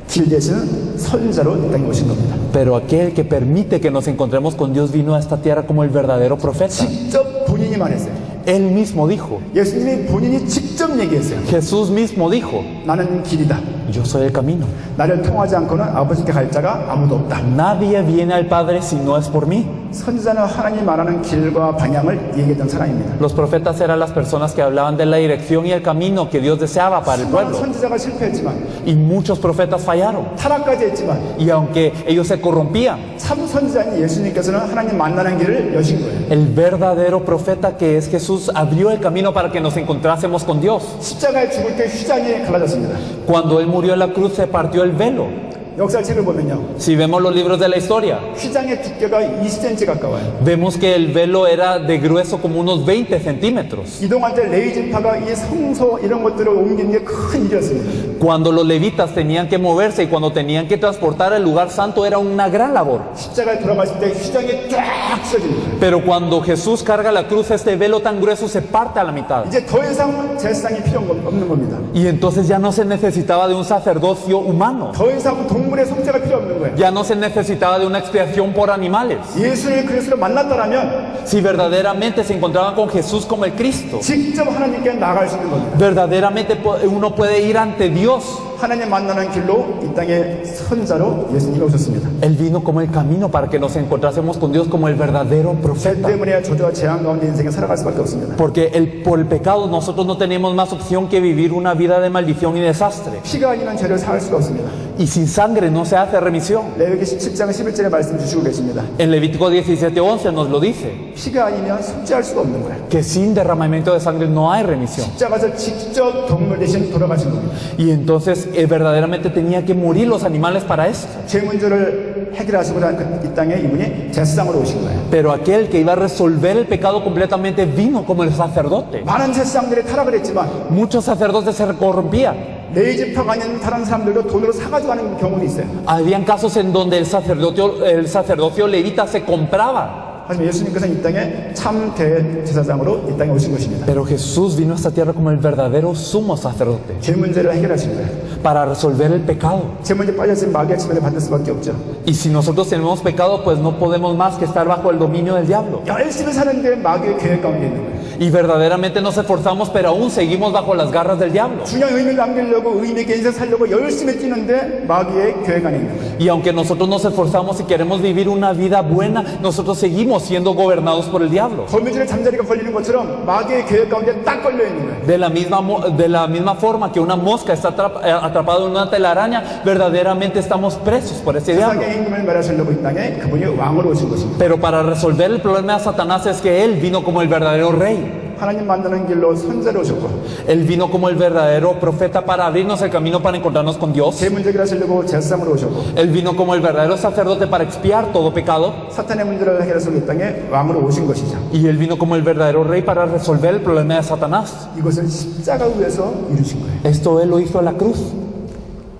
길 대신 선자로 이 땅에 오신 겁니다. Pero aquel que permite que nos encontremos con Dios vino a esta tierra como el verdadero profeta. 직접 본인이 말했어요. Él mismo dijo, 예수님이 본인이 직접 얘기했어요. Jesús mismo dijo, 나는 길이다. yo soy el camino. 나를 통하지 않고는 아버지께 갈 자가 아무도 없다. Nadie viene al Padre si no es por mí. 선지자는 하나님 말하는 길과 방향을 얘기했던 사람입니다. Los profetas eran las personas que hablaban de la dirección y el camino que Dios deseaba para el 수많은 pueblo. 선지자가 실패했지만 Y muchos profetas fallaron. 타락까지 했지만 Y aunque ellos se corrompían, 참 선지자인 예수님께서는 하나님 만나는 길을 여신 거예요. el verdadero profeta que es Jesús abrió el camino para que nos encontrásemos con Dios. 십자가에 죽을 때 휘장이 갈라졌습니다. Cuando Él murió en la cruz se partió el velo. 역사책을 보면요. Si vemos los libros de la historia, 휘장의 두께가 20cm 가까워요. vemos que el velo era de grueso como unos 20 centímetros. 이동할 때 레위지파가 이 성소 이런 것들을 옮기는 게 큰 일이었습니다. Cuando los levitas tenían que moverse y cuando tenían que transportar el lugar santo era una gran labor. 십자가에 돌아갔을 때 휘장이 쫙 찢어집니다. Pero cuando Jesús carga la cruz, este velo tan grueso se parte a la mitad. 이제 더 이상 제사장이 필요 없는 겁니다. Y entonces ya no se necesitaba de un sacerdocio humano. 더 이상 동물의 속죄가 필요 없는 거예요. Ya no se necesitaba de una expiación por animales. 예수를 그리스도로 만났다라면 Si verdaderamente se encontraban con Jesús como el Cristo, 직접 하나님께 나갈 수 있는 겁니다. verdaderamente uno puede ir ante Dios. 하나님 만나는 길로 이 땅에 선자로 예수님이 오셨습니다. Él vino como el camino para que nos encontrásemos con Dios como el verdadero 죄 profeta. 때문에 저주와 재앙 가운데 인생에 살아갈 수밖에 없습니다. Porque por el pecado nosotros no tenemos más opción que vivir una vida de maldición y desastre. 피가 아니면 죄를 사할 수가 없습니다. Y sin sangre no se hace remisión. 레위기 17장 11절에 말씀 주시고 계십니다. En Levítico 17:11 nos lo dice, 피가 아니면 속죄할 수가 없는 거예요. que sin derramamiento de sangre no hay remisión. 십자가에서 직접 동물 대신 돌아가신 겁니다. Y entonces verdaderamente tenía que morir los animales para esto. 죄 문제를 해결하시고자 이 땅에 이분이 제사장으로 오신 거예요. Pero aquel que iba a resolver el pecado completamente vino como el sacerdote. 많은 제사장들이 타락을 했지만 Muchos sacerdotes se corrompían. 레위지파가 아닌 다른 사람들도 돈으로 사가지고 하는 경우도 있어요. Habían casos en donde el sacerdocio levita se compraba. 하지만 예수님께서는 이 땅에 참 대제사장으로 이 땅에 오신 것입니다. Pero Jesús vino a esta tierra como el verdadero sumo sacerdote 죄 문제를 해결하신 거예요. para resolver el pecado. 죄 문제 빠졌으면 마귀의 침범을 받을 수밖에 없죠. Y si nosotros tenemos pecado, pues no podemos más que estar bajo el dominio del diablo. 열심히 사는데 마귀의 계획 가운데 있는 거예요. Y verdaderamente nos esforzamos, pero aún seguimos bajo las garras del diablo. 중요한 의미를 남기려고 의미 있게 인생 살려고 열심히 뛰는데 마귀의 계획 안에 있는 거예요. Y aunque nosotros nos esforzamos y queremos vivir una vida buena, nosotros seguimos siendo gobernados por el diablo. 거미줄에 잠자리가 걸리는 것처럼 마귀의 계획 가운데 딱 걸려 있는 거예요. De la misma forma que una mosca está atrapada en una telaraña, verdaderamente estamos presos por ese diablo. 세상의 임금을 멸하시려고 이 땅에 그분이 왕으로 오신 것입니다. Pero para resolver el problema de Satanás es que él vino como el verdadero rey. 하나님 만드는 길로 선자로 오셨고 Él vino como el verdadero profeta para abrirnos el camino para encontrarnos con Dios. 죄 문제 해결하시려고 제사장으로 오셨고 Él vino como el verdadero sacerdote para expiar todo pecado. 사탄의 문제를 해결하시려고 이 땅에 왕으로 오신 것이죠. Y Él vino como el verdadero rey para resolver el problema de Satanás. 이것을 십자가 위에서 이루신 거예요. Esto Él lo hizo en la cruz.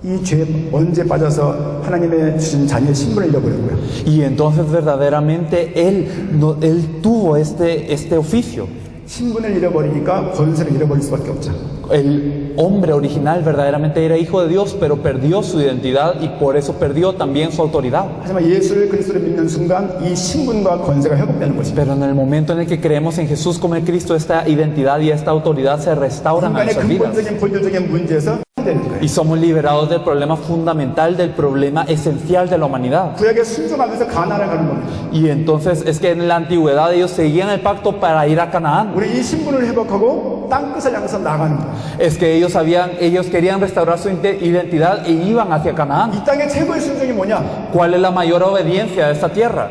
이 죄 언제 빠져서 하나님의 주신 자녀의 신분을 잃어버렸고요. Y entonces verdaderamente Él tuvo este oficio. 신분을 잃어버리니까 권세를 잃어버릴 수밖에 없죠. El hombre original verdaderamente era hijo de Dios, pero perdió su identidad y por eso perdió también su autoridad. 하지만 예수를 그리스도를 믿는 순간 이 신분과 권세가 회복되는 것입니다. Pero en el momento en el que creemos en Jesús como el Cristo, esta identidad y esta autoridad se restauran a 인간의 nuestras vidas. 근본적인 본질적인 문제에서 해결되는 거예요. Y somos liberados del problema fundamental, del problema esencial de la humanidad. 구약에 순종하면서 가나안을 가는 겁니다. Y entonces es que en la antigüedad ellos seguían el pacto para ir a Canaán. 우리 이 신분을 회복하고 땅끝을 향해서 나가는 거예요. Es que ellos querían restaurar su identidad e iban hacia Canaán. 이 땅의 최고의 순종이 뭐냐? ¿Cuál es la mayor obediencia de esta tierra?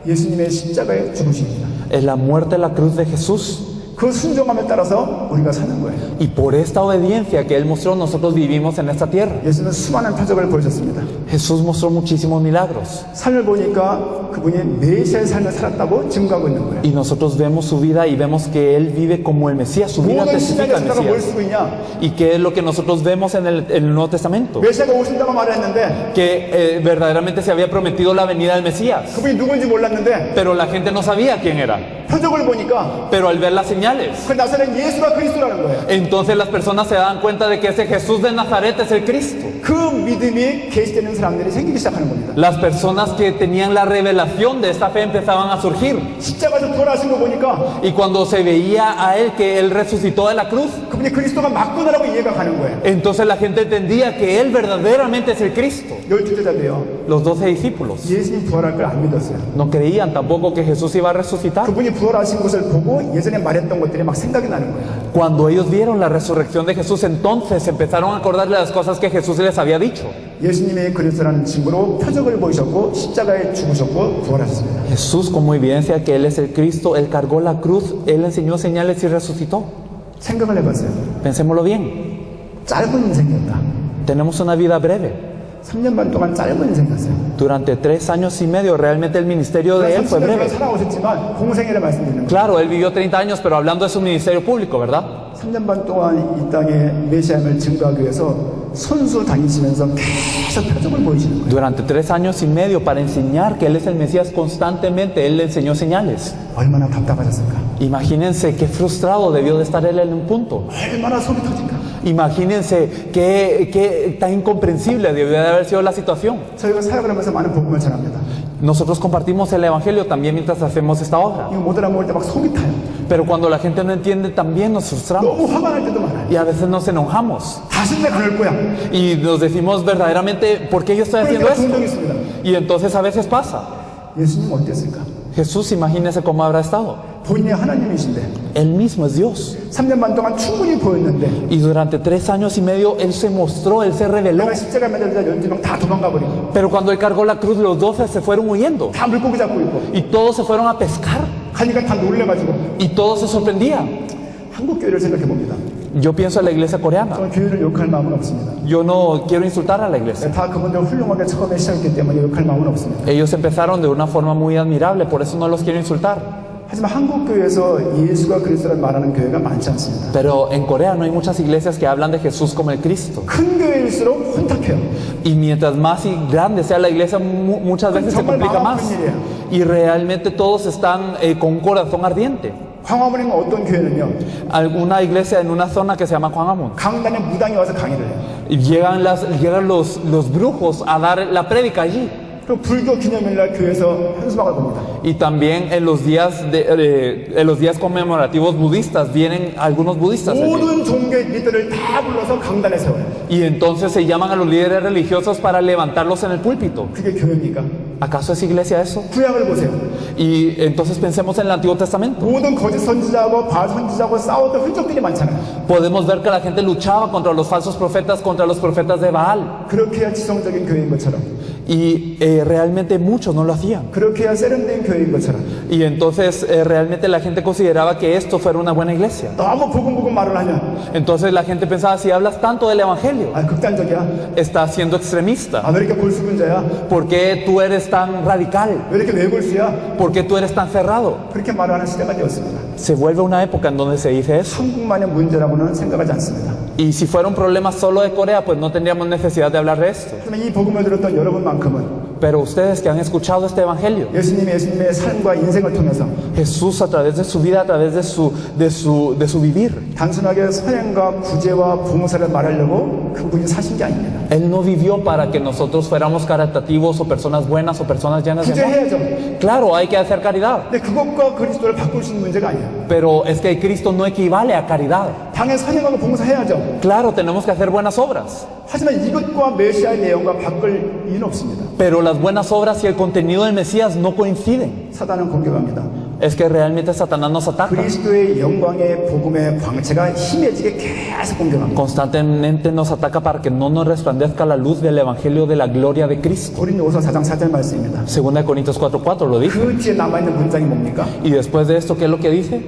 예수님의 십자가의 죽으심입니다. Es la muerte en la cruz de Jesús. 그 순종함에 따라서 우리가 사는 거예요. Y por esta obediencia que Él mostró, nosotros vivimos en esta tierra. 예수는 수많은 표적을 보여줬습니다. Jesús mostró muchísimos milagros. 삶을 보니까 그분이 메시아의 삶을 살았다고 증거하고 있는 거예요. Y nosotros vemos su vida y vemos que Él vive como el Mesías. Su vida 모든 신약의 testifica el 신자가 뭘 Mesías. 쓰고 있냐? ¿Y qué es lo que nosotros vemos en el Nuevo Testamento? 메시아가 오신다고 말했는데 Que verdaderamente se había prometido la venida del Mesías. 그분이 누군지 몰랐는데 Pero la gente no sabía quién era. 표적을 보니까 Pero al ver las señales, 그 나사렛 예수가 그리스도라는 거예요. entonces las personas se dan cuenta de que ese Jesús de Nazaret es el Cristo. 그 믿음이 계시되는 사람들이 생기기 시작하는 겁니다. Las personas que tenían la revelación de esta fe empezaban a surgir. 십자가에서 부활하신 거 보니까 Y cuando se veía a Él que Él resucitó de la cruz, 그분이 그리스도가 맞구나라고 이해가 가는 거예요. entonces la gente entendía que Él verdaderamente es el Cristo. 12제자도요. Los 12 discípulos 예수님 부활할 걸 안 믿었어요. no creían tampoco que Jesús iba a resucitar. 그분이 부활하신 것을 보고 예전에 말했던 것들이 막 생각이 나는 거예요. Cuando ellos vieron la resurrección de Jesús, entonces empezaron a acordar de las cosas que Jesús les había dicho. 예수님이 그리스도라는 증거로 표적을 보이셨고 십자가에 죽으셨고 부활하셨습니다. Jesús, como evidencia que Él es el Cristo, Él cargó la cruz, Él enseñó señales y resucitó. 생각을 해봤어요. Pensémoslo bien. 짧은 인생이었다. Tenemos una vida breve. 3년 반 동안 짧은 인생이었어요. Durante 3 años y medio, realmente el ministerio de Él fue 30년을 breve. 살아오셨지만 공생애를 말씀드리는 거예요. Claro, Él vivió 30 años, pero hablando de su ministerio público, ¿verdad? 3년 반 동안 이 땅에 메시아임을 증거하기 위해서 손수 다니시면서 계속 표적을 보이시는 거예요. Durante 3 años y medio, para enseñar que Él es el Mesías constantemente, Él le enseñó señales. 얼마나 답답하셨을까? Imagínense qué frustrado debió de estar Él en un punto. 얼마나 속이 터질까? Imagínense qué tan incomprensible debió de haber sido la situación. 저희가 사역을 하면서 많은 복음을 전합니다. Nosotros compartimos el Evangelio también mientras hacemos esta obra. 이거 못 알아먹을 때 막 속이 타요. Pero cuando la gente no entiende, también nos frustramos. 너무 화가 날 때도 많아요. Y a veces nos enojamos. 다시 내가 그럴 거야. Y nos decimos verdaderamente, ¿por qué yo estoy haciendo 그러니까 esto? 종종 있습니다. Y entonces a veces pasa. 예수님 어땠을까? Jesús, imagínese cómo habrá estado. 본인이 하나님이신데 Él mismo es Dios. 3년 반 동안 충분히 보였는데 Y durante 3 años y medio Él se mostró, Él se reveló. 내가 십자가 매달리자 12명 다 도망가 버리고 Pero cuando Él cargó la cruz, los 12 se fueron huyendo. 다 물고기 잡고 있고 Y todos se fueron a pescar. 가니까 다 놀래가지고 Y todos se sorprendían. 한국 교회를 생각해 봅니다. Yo pienso en la iglesia coreana. 저는 교회를 욕할 마음은 없습니다. Yo no quiero insultar a la iglesia. 다 그분들 훌륭하게 처음에 시작했기 때문에 욕할 마음은 없습니다. Ellos empezaron de una forma muy admirable, por eso no los quiero insultar. 하지만 한국 교회에서 예수가 그리스도를 말하는 교회가 많지 않습니다. Pero en Corea no hay muchas iglesias que hablan de Jesús como el Cristo. 큰 교회일수록 혼탁해요. Y mientras más y grande sea la iglesia, muchas veces se complica más. Y realmente todos están con un corazón ardiente. 광화문에 어떤 교회는요, Alguna iglesia en una zona que se llama Gwanghwamun. 강단에 무당이 와서 강의를 해요. Y llegan los brujos a dar la prédica allí. 또 불교 기념일날 교회에서 현수막을 봅니다. Y también en los días conmemorativos budistas vienen algunos budistas allí. 모든 종교의 리더를 다 불러서 강단에 세워요. Y entonces se llaman a los líderes religiosos para levantarlos en el púlpito. 그게 교회입니까? ¿Acaso es iglesia eso? 구약을 보세요. Y entonces pensemos en el Antiguo Testamento. 모든 거짓 선지자하고 바알 선지자하고 싸웠던 흔적들이 많잖아요. Podemos ver que la gente luchaba contra los falsos profetas, contra los profetas de Baal. 그렇게 해야 지성적인 교회인 것처럼, Y realmente muchos no lo hacían. 그렇게 해야 세련된 교회인 것처럼, Y entonces realmente la gente consideraba que esto fuera una buena iglesia. 너무 부근부근 말을 하면 Entonces la gente pensaba, si hablas tanto del Evangelio, 극단적이야. estás siendo extremista. 왜 이렇게 골수분자야? ¿Por qué tú eres tan radical? 왜 이렇게 외골수야? ¿Por qué tú eres tan cerrado? 그렇게 말하는 시대가 되었습니다. Se vuelve una época en donde se dice eso. 한국만의 문제라고는 생각하지 않습니다. Y si fuera un problema solo de Corea, pues no tendríamos necesidad de hablar de esto. 하지만 이 복음을 들었던 여러분만큼은 Pero ustedes que han escuchado este Evangelio, 예수님의 삶과 인생을 통해서 Jesús a través de su vida, a través de su vivir, 단순하게 선행과 구제와 봉사를 말하려고 그분이 사신 게 아닙니다. Él no vivió para que nosotros fuéramos caritativos o personas buenas o personas llenas de amor. 구제해야죠. Claro, hay que hacer caridad, 근데 그것과 그리스도를 바꿀 수 있는 문제가 아니에요. pero es que Cristo no equivale a caridad. 당연히 선행하고 봉사해야죠. Claro, tenemos que hacer buenas obras, 하지만 이것과 메시아의 내용과 바꿀 이유는 없습니다. pero las buenas obras y el contenido del Mesías no coinciden. 사단은 공격합니다. Es que realmente Satanás nos ataca. 그리스도의 영광의 복음의 광채가 힘해지게 계속 공격합니다. Constantemente nos ataca para que no nos resplandezca la luz del Evangelio de la gloria de Cristo. 고린도후서 4장 4절 말씀입니다. 2 Corintios 4:4 lo dice. 그 뒤에 남아있는 문장이 뭡니까? Y después de esto, ¿qué es lo que dice?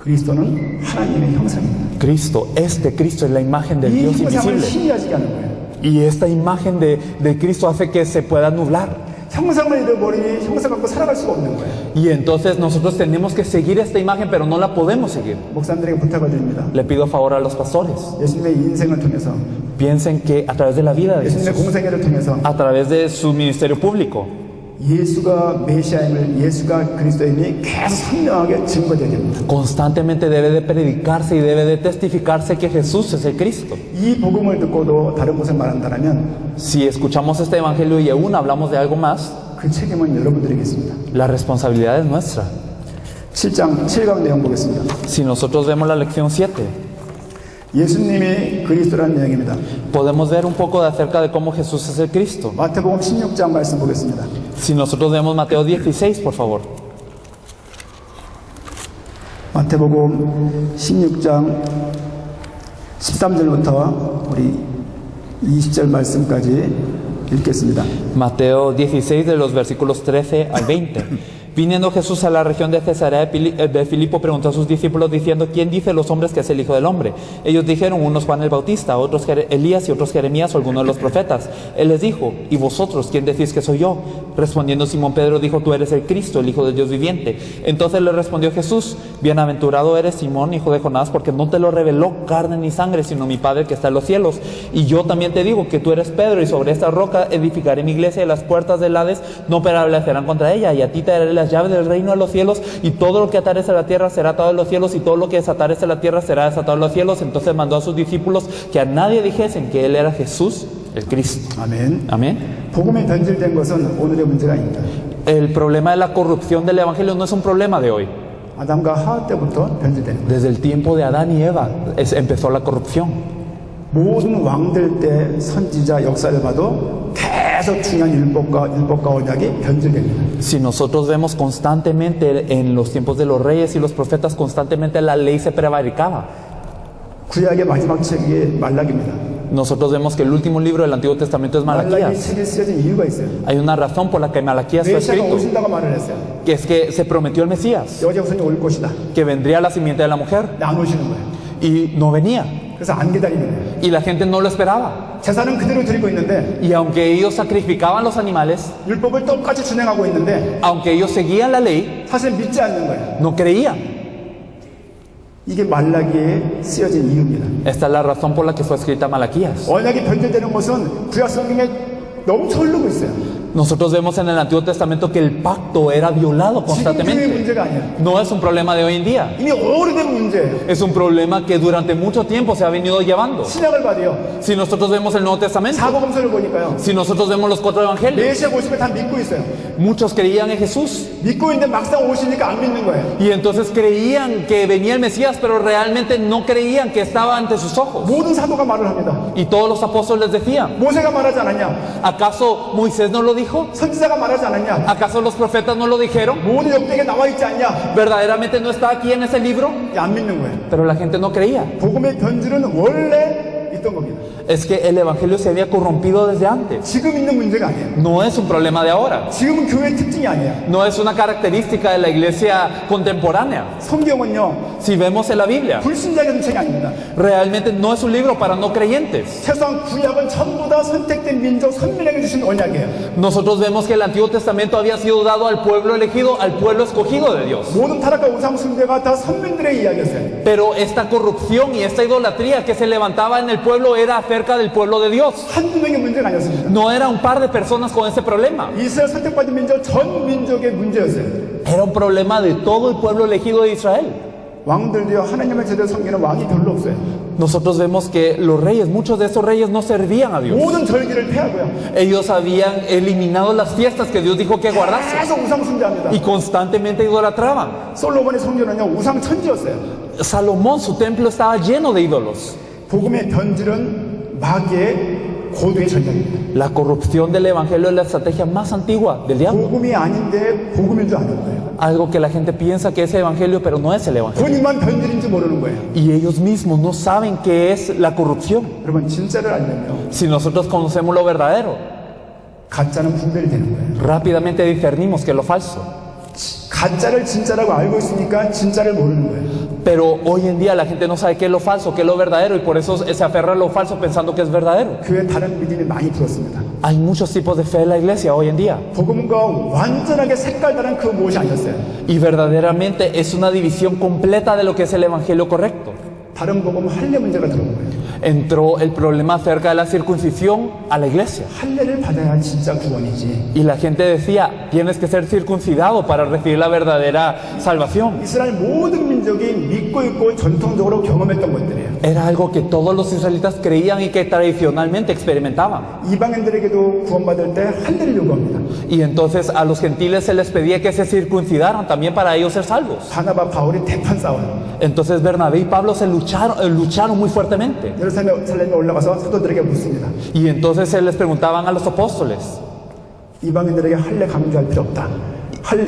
그리스도는 하나님의 형상입니다. Cristo, este Cristo es la imagen del 이 Dios 형상을 invisible. 희미하지게 하는 거예요. Y esta imagen de Cristo hace que se pueda nublar. 형상을 잃어버리니 형상 갖고 살아갈 수가 없는 거예요. Y entonces nosotros tenemos que seguir esta imagen, pero no la podemos seguir. 목사님들에게 부탁을 드립니다. Le pido favor a los pastores. 예수님의 인생을 통해서, Piensen que a través de la vida de 예수님의 Jesús, 공생애를 통해서 a través de su ministerio público, 예수가 메시아임을, 예수가 그리스도임이 계속 선명하게 증거되어야 됩니다. constantemente debe de predicarse y debe de testificarse que Jesús es el Cristo. 이 복음을 듣고도 다른 곳을 말한다면 Si escuchamos este evangelio y aún hablamos de algo más, 그 책임은 여러분들에게 있습니다. la responsabilidad es nuestra. 7강 내용 보겠습니다. Si nosotros vemos la lección 7, 예수님이 그리스도라는 내용입니다. podemos ver un poco de acerca de cómo Jesús es el Cristo. 마태복음 16장 말씀 보겠습니다. Si nosotros vemos Mateo 16, por favor. 마태복음 16장 13절부터 우리 20절 말씀까지 읽겠습니다. Mateo 16, de los versículos 13 al 20. Viniendo Jesús a la región de Cesarea de Filipo, preguntó a sus discípulos diciendo: ¿Quién dice los hombres que es el Hijo del Hombre? Ellos dijeron: unos Juan el Bautista, otros Elías y otros Jeremías o alguno de los profetas. Él les dijo: ¿y vosotros quién decís que soy yo? Respondiendo Simón Pedro dijo: Tú eres el Cristo, el Hijo del Dios viviente. Entonces le respondió Jesús: Bienaventurado eres Simón, hijo de Jonás, porque no te lo reveló carne ni sangre, sino mi Padre que está en los cielos. Y yo también te digo que tú eres Pedro, y sobre esta roca edificaré mi iglesia, y las puertas del Hades no prevalecerán contra ella. Y a ti te daré las llaves del reino de los cielos, y todo lo que atares en la tierra será atado en los cielos, y todo lo que desatares en la tierra será desatado en los cielos. Entonces mandó a sus discípulos que a nadie dijesen que él era Jesús, el Cristo. 아멘. Amén. 복음이 변질된 것은 오늘의 문제가 아닙니다. El problema de la corrupción del evangelio no es un problema de hoy. 아담과 하와 때부터 변질된 거예요. Desde el tiempo de Adán y Eva empezó la corrupción. 모든 왕들 때 선지자 역사를 봐도 계속 중요한 율법과 언약이 변질됩니다. Si nosotros vemos constantemente en los tiempos de los reyes y los profetas, constantemente la ley se prevaricaba. 구약의 마지막 책이 말라기입니다. Nosotros vemos que el último libro del Antiguo Testamento es 말라기 Malaquías. 책이 쓰여진 이유가 있어요. Hay una razón por la que Malaquías fue 메시아가 escrito, 오신다고 말을 했어요. que es que se prometió el Mesías, 여자 후손이 올 것이다. que vendría la simiente de la mujer, 안 오시는 거예요. y no venía. 그래서 안 기다리는 거예요. y la gente no lo esperaba. 제사는 그대로 드리고 있는데 Y aunque ellos sacrificaban los animales, 율법을 똑같이 준행하고 있는데 aunque ellos seguían la ley, 사실 믿지 않는 거예요. no creían. 이게 말라기에 쓰여진 이유입니다. Esta es la razón por la que fue escrita Malaquías. 언약이 변질되는 것은 구약 성경에 넘쳐 흐르고 있어요. Nosotros vemos en el Antiguo Testamento que el pacto era violado 지금 교회 constantemente. 문제가 아니에요. No es un problema de hoy en día. 이미 오래된 문제예요. Es un problema que durante mucho tiempo se ha venido llevando. 신약을 봐도요. Si nosotros vemos el Nuevo Testamento, 사복음서를 보니까요. si nosotros vemos los 4 evangelios, 메시아 오시면 다 믿고 있어요. muchos creían en Jesús. 믿고 있는데 막상 오시니까 안 믿는 거예요. Y entonces creían que venía el Mesías, pero realmente no creían que estaba ante sus ojos. 모든 사도가 말을 합니다. Y todos los apóstoles decían, 모세가 말하지 않았냐? ¿acaso Moisés no lo dijo? 선지자가 말하지 않았냐? ¿Acaso los profetas no lo dijeron? 모든 역대기에 나와 있지 않냐? ¿Verdaderamente no está aquí en ese libro? 안 믿는 거예요. Pero la gente no creía. 복음의 변질은 원래 있던 겁니다. Es que el evangelio se había corrompido desde antes. 지금 있는 문제가 아니에요. No es un problema de ahora. 지금은 교회의 특징이 아니에요. No es una característica de la iglesia contemporánea. 성경은요, Si vemos en la Biblia, 불신자의 책이 아닙니다. realmente no es un libro para no creyentes. 세상 구약은 전부 다 선택된 민족 선민에게 주신 언약이에요. Nosotros vemos que el Antiguo Testamento había sido dado al pueblo elegido, al pueblo escogido de Dios. 모든 타락과 우상 숭배가 다 선민들의 이야기였어요. Pero esta corrupción y esta idolatría que se levantaba en el pueblo era acerca del pueblo de Dios. 한두 명의 문제가 아니었습니다. No era un par de personas con ese problema. 이스라엘 선택받은 민족 전 민족의 문제였어요. Era un problema de todo el pueblo elegido de Israel. 왕들도요, 하나님을 제대로 섬기는 왕이 별로 없어요. Nosotros vemos que los reyes, muchos de esos reyes no servían a Dios. 모든 절기를 폐하고요. Ellos habían eliminado las fiestas que Dios dijo que guardase 계속 우상 숭배합니다. y constantemente idolatraban. 솔로몬의 성전은요, 우상 천지였어요. Salomón, su templo estaba lleno de ídolos. 복음의 변질은 마귀의 고도의 전략입니다. La corrupción del evangelio es la estrategia más antigua del diablo. 복음이 아닌데 복음인 줄 아는 거예요. Algo que la gente piensa que es evangelio, pero no es el evangelio. 본인만 변질인지 모르는 거예요. Y ellos mismos no saben qué es la corrupción. 여러분, 진짜를 알면요, Si nosotros conocemos lo verdadero, 가짜는 분별이 되는 거예요. rápidamente discernimos que es lo falso. 가짜를 진짜라고 알고 있으니까 진짜를 모르는 거예요. Pero hoy en día la gente no sabe qué es lo falso, qué es lo verdadero, y por eso se aferra a lo falso pensando que es verdadero. 교회 다른 믿음이 많이 들었습니다. Hay muchos tipos de fe en la iglesia hoy en día. 복음과 완전하게 색깔 다른 그 무엇이 아니었어요. Y verdaderamente es una división completa de lo que es el evangelio correcto. 다른 복음 할례 문제가 들어온 거예요. Entró el problema acerca de la circuncisión a la iglesia. 할례를 받아야 진짜 구원이지. Y la gente decía, tienes que ser circuncidado para recibir la verdadera salvación. 이스라엘 모든 민족이 믿고 있고 전통적으로 경험했던 것들이에요. Era algo que todos los israelitas creían y que tradicionalmente experimentaban. 이방인들에게도 구원받을 때 할례를 요구합니다. Y entonces a los gentiles se les pedía que se circuncidaran también para ellos ser salvos. 바나바 바울이 대판 싸워요. Entonces Bernabé y Pablo se lucharon muy fuertemente. 예루살렘에 올라가서 사도들에게 묻습니다. Y entonces se les preguntaban a los apóstoles, 이방인들에게 할례 강조할 필요 없다.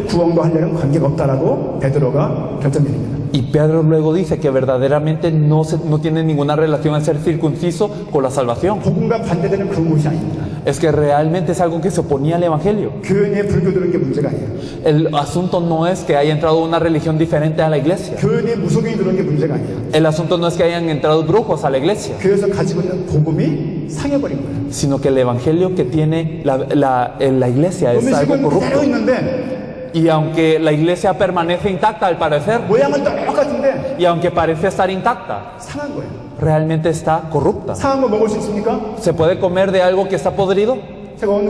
구원과 할례는 관계가 없다라고 베드로가 결정내립니다. y Pedro luego dice que verdaderamente no tiene ninguna relación el ser circunciso con la salvación. 복음과 반대되는 그 무엇이 아닙니다. Es que realmente es algo que se oponía al evangelio. 교회에 불교 들은 게 문제가 아니에요. El asunto no es que haya entrado una religión diferente a la iglesia. 교회에 무속인이 들은 게 문제가 아니에요. El asunto no es que hayan entrado brujos a la iglesia, 교회에서 가지고 있는 복음이 상해버린 거예요. sino que el evangelio que tiene la iglesia es algo 음식은 그대로 corrupto. 있는데 Y aunque la iglesia permanece intacta al parecer, 모양은 똑같은데 y aunque parece estar intacta, 상한 거예요. realmente está corrupta. 상한 거 먹을 수 있습니까? ¿Se puede comer de algo que está podrido? 제가 어느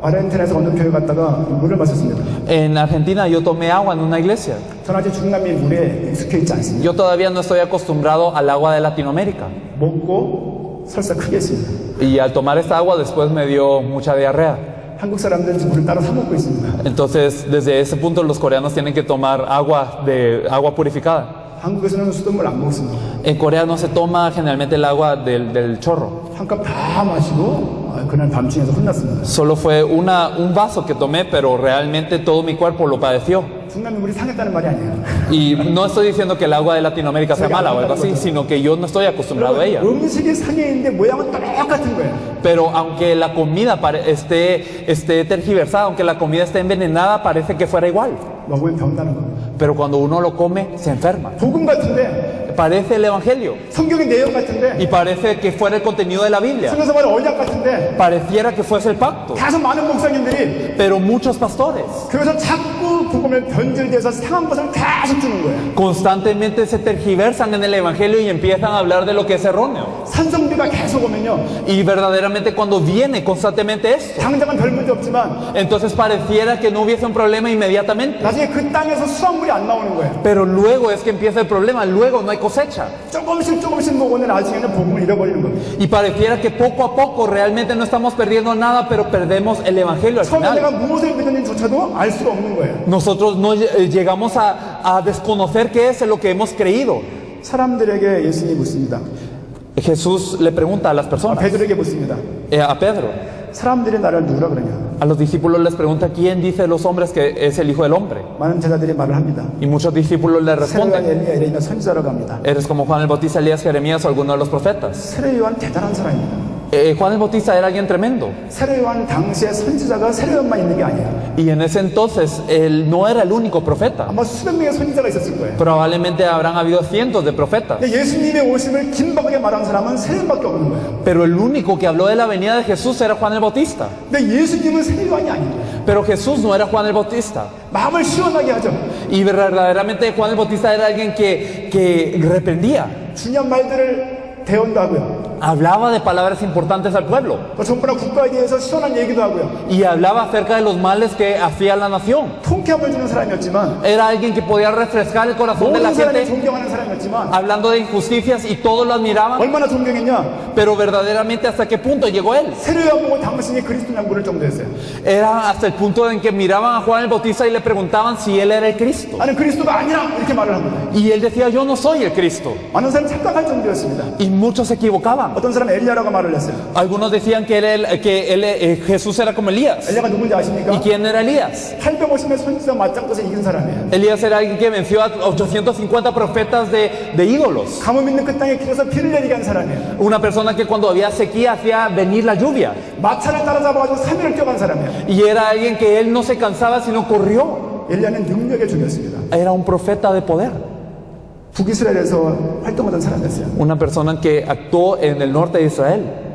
아르헨티나에서 어느 교회 갔다가 물을 마셨습니다. En Argentina yo tomé agua en una iglesia. 전 아직 중남미 물에 익숙해 있지 않습니다. Yo todavía no estoy acostumbrado al agua de Latinoamérica. 먹고 설사 크게 했습니다. Y al tomar esta agua después me dio mucha diarrea. 한국 사람들은 물을 따로 사 먹고 있습니다. Entonces, desde ese punto los coreanos tienen que tomar agua purificada. 한국에서는 수돗물 안 먹습니다. En Corea no se toma generalmente el agua del chorro. 한 컵 다 마시고 그날 밤중에서 혼났습니다. Solo fue un vaso que tomé, pero realmente todo mi cuerpo lo padeció. 중남미 물이 상했다는 말이 아니에요. Y no estoy diciendo que el agua de Latinoamérica sea mala o algo así, sino que yo no estoy acostumbrado a ella. 음식이 상해 있는데 모양은 똑같은 거예요. Pero aunque la comida esté tergiversada, aunque la comida esté envenenada, parece que fuera igual. 먹으면 병나는 겁니다. Pero cuando uno lo come, se enferma. 복음 같은데 parece el Evangelio 성경의 내용 같은데 y parece que fuera el contenido de la Biblia. 성경에서 말하는 언약 같은데 Pareciera que fuese el pacto. 다소 많은 목사님들이 Pero muchos pastores 그래서 자꾸 복음을 변질돼서 상한 것을 계속 주는 거예요. constantemente se tergiversan en el Evangelio y empiezan a hablar de lo que es erróneo. 산성비가 계속 오면요. Y verdaderamente cuando viene constantemente esto, 당장은 별 문제 없지만 entonces pareciera que no hubiese un problema inmediatamente. 나중에 그 땅에서 수확물이 안 나오는 거예요. Pero luego es que empieza el problema, luego no hay cosecha. 조금씩 먹으면 나중에는 복음을 잃어버리는 겁니다. Y pareciera que poco a poco realmente no estamos perdiendo nada, pero perdemos el Evangelio al 처음에 내가 final. 무엇을 믿었는지조차도 알 수가 없는 거예요. Nosotros no llegamos a desconocer qué es lo que hemos creído. 사람들에게 예수님이 묻습니다. Jesús le pregunta a las personas, 베드로에게 묻습니다. a Pedro, 사람들이 나를 누구라 그러냐? a los discípulos les pregunta quién dice los hombres que es el Hijo del Hombre. 많은 제자들이 말을 합니다. Y muchos discípulos le 세례요한 responden, 엘리야 에레미야 선지자라고 합니다. eres como Juan el Bautista, Elías, Jeremías o alguno de los profetas. 세례요한 대단한 사람입니다. Juan el Bautista era alguien tremendo. 세례요한 당시에 선지자가 세례요한만 있는 게 아니에요. Y en ese entonces él no era el único profeta. 아마 수백 명의 선지자가 있었을 거예요. Probablemente habrán habido cientos de profetas. 근데 예수님의 오심을 긴박하게 말한 사람은 세례요한밖에 없는 거예요. Pero el único que habló de la venida de Jesús era Juan el Bautista. 근데 예수님은 세례요한이 아니에요. Pero Jesús no era Juan el Bautista. 마음을 시원하게 하죠. Y verdaderamente Juan el Bautista era alguien que reprendía. 중요한 말들을 대언하고요. Hablaba de palabras importantes al pueblo. 또 정부나 국가에 대해서 시원한 얘기도 하고요. Y hablaba acerca de los males que hacía la nación. 통쾌함을 주는 사람이었지만 Era alguien que podía refrescar el corazón de la 모든 사람이 gente 존경하는 사람이었지만 hablando de injusticias y todos lo admiraban. 얼마나 존경했냐? Pero verdaderamente hasta qué punto llegó él. 세례요한 보고 당신이 그리스도냐고 물을 정도였어요. Era hasta el punto en que miraban a Juan el Bautista y le preguntaban si él era el Cristo. 나는 그리스도가 아니라 이렇게 말을 합니다. Y él decía, yo no soy el Cristo. 많은 사람이 착각할 정도였습니다. Y muchos se equivocaban. 어떤 사람은 엘리야라고 말을 했어요. Algunos decían que Jesús era como Elías. 엘리야가 누군지 ¿Y 아십니까? quién era Elías? 850의 선지자 맞짱떠서 이긴 사람이에요. Elías era alguien que venció a 850 profetas de ídolos. 가뭄 있는 그 땅에 길어서 비를 내리게 한 사람이에요. Una persona que cuando había sequía hacía venir la lluvia. 마차를 따라잡아가지고 3일을 뛰어간 사람이에요. Y era alguien que él no se cansaba sino corrió. 엘리야는 능력의 종이었습니다. Era un profeta de poder. 북이스라엘에서 활동하던 사람이었어요. Una persona que actuó en el norte de Israel.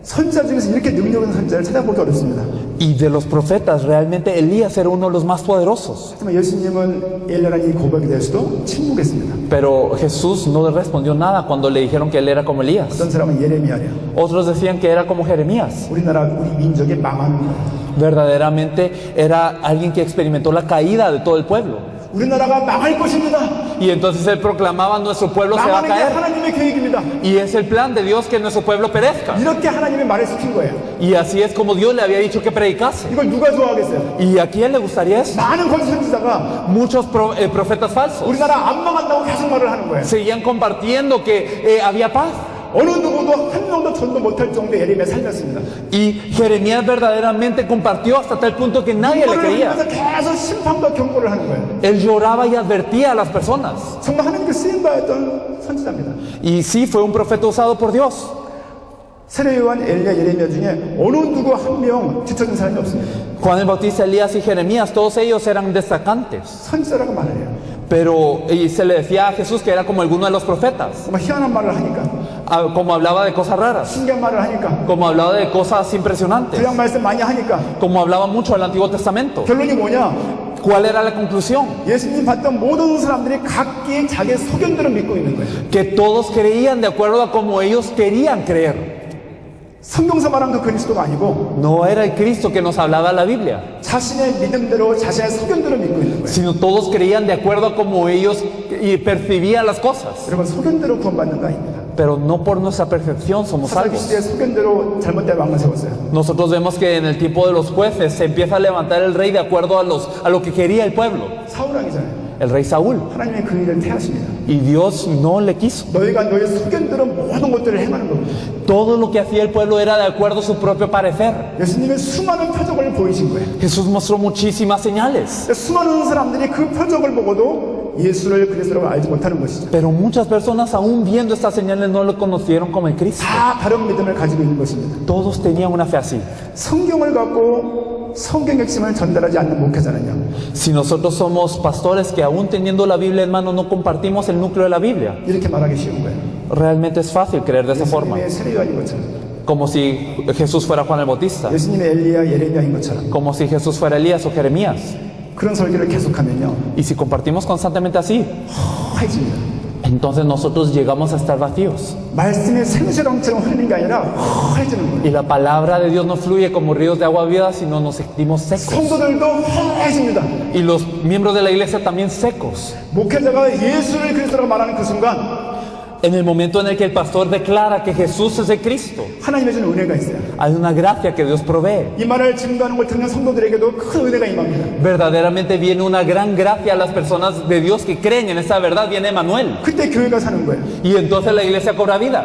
선지자 중에서 이렇게 능력 있는 선지자를 찾아보기 어렵습니다. Y de los profetas, realmente Elías era uno de los más poderosos. 하지만 예수님은 엘리야라는 이 고백에 대해서도 침묵했습니다. Pero Jesús no le respondió nada cuando le dijeron que él era como Elías. 어떤 사람은 예레미야래요. Otros decían que era como Jeremías. 우리나라 우리 민족의 망하는 거예요. Verdaderamente era alguien que experimentó la caída de todo el pueblo. 우리나라가 망할 것입니다. Y entonces él proclamaba, nuestro pueblo se va a 망하는 게 caer. 하나님의 계획입니다. Y es el plan de Dios que nuestro pueblo perezca. 이렇게 하나님이 말을 시킨 거예요. Y así es como Dios le había dicho que predicase. 이걸 누가 좋아하겠어요? ¿Y a quién le gustaría eso? 많은 거짓 선지자가 Muchos profetas falsos 우리나라 안 망한다고 계속 말을 하는 거예요. seguían compartiendo que había paz. 어느 누구도 한 명도 전도 못할 정도의 예레미야 살렸습니다. Y Jeremías verdaderamente compartió hasta tal punto que nadie le 이거를 creía. 하면서 계속 심판과 경고를 하는 거예요. Él lloraba y advertía a las personas. 정말 하나님께 쓰임받았던 선지자입니다. Y sí, fue un profeta usado por Dios. 세례요한 엘리야 예레미야 중에 어느 누구 한 명 뒤처진 사람이 없습니다. Juan el Bautista, Elías y Jeremías, todos ellos eran destacantes. 선지자라고 말을 해요. Pero y se le decía a Jesús que era como alguno de los profetas. 정말 희한한 말을 하니까, Como hablaba de cosas raras, 신기한 말을 하니까, como hablaba de cosas impresionantes, 구약 말씀 많이 하니까 como hablaba mucho del Antiguo Testamento. 결론이 뭐냐? ¿Cuál era la conclusión? 예수님 봤던 모든 사람들이 각기 자기 소견대로 믿고 있는 거예요. Que todos creían de acuerdo a como ellos querían creer. 성경서 말한 그 그리스도가 아니고 No era el Cristo que nos hablaba la Biblia, 자신의 믿음대로 자신의 소견대로 믿고 있는 거예요. sino todos creían de acuerdo a como ellos percibían las cosas. 여러분 소견대로 구원받는 거 아닙니다. Pero no por nuestra percepción somos 사사기 salvos. 시대에 소견대로 잘못된 왕을 세웠어요. Nosotros vemos que en el tiempo de los jueces se empieza a levantar el rey de acuerdo a lo que quería el pueblo, 사울 왕이잖아요. el rey Saúl. 하나님이 그 일을 태하십니다. Y Dios no le quiso. 너희가 너희 소견대로 모든 것들을 행하는 겁니다. Todo lo que hacía el pueblo era de acuerdo a su propio parecer. 예수님의 수많은 표적을 보이신 거예요. Jesús mostró muchísimas señales, 수많은 사람들이 그 표적을 보고도 예수를 그리스도라고 알지 못하는 것이죠. pero muchas personas aún viendo estas señales no lo conocieron como el Cristo. 다 다른 믿음을 가지고 있는 것입니다. Todos tenían una fe así. 성경을 갖고 성경 핵심을 전달하지 않는 목회자는요, Si nosotros somos pastores que aún teniendo la Biblia en mano no compartimos el núcleo de la Biblia, 이렇게 말하기 쉬운 거예요. realmente es fácil creer de esa forma. 예수님의 세례요한인 것처럼, Como si Jesús fuera Juan el Bautista, 예수님의 엘리야 예레미야인 것처럼 como si Jesús fuera Elías o Jeremías. 그런 설교를 계속하면요, Y si compartimos constantemente así, 허해집니다. entonces nosotros llegamos a estar vacíos. 말씀의 생수랑처럼 흐르는 게 아니라 허해지는 거예요. Y la palabra de Dios no fluye como ríos de agua viva, sino nos sentimos secos. 성도들도 허해집니다. Y los miembros de la iglesia también secos. 목회자가 예수를 그리스도라고 말하는 그 순간 En el momento en el que el pastor declara que Jesús es el Cristo, 하나님의 주는 은혜가 있어요. hay una gracia que Dios provee. 이 말을 증거하는 걸 듣는 성도들에게도 큰 은혜가 임합니다. Verdaderamente viene una gran gracia a las personas de Dios que creen en esa verdad. Viene Emanuel. 그때 교회가 사는 거예요. Y entonces la iglesia cobra vida.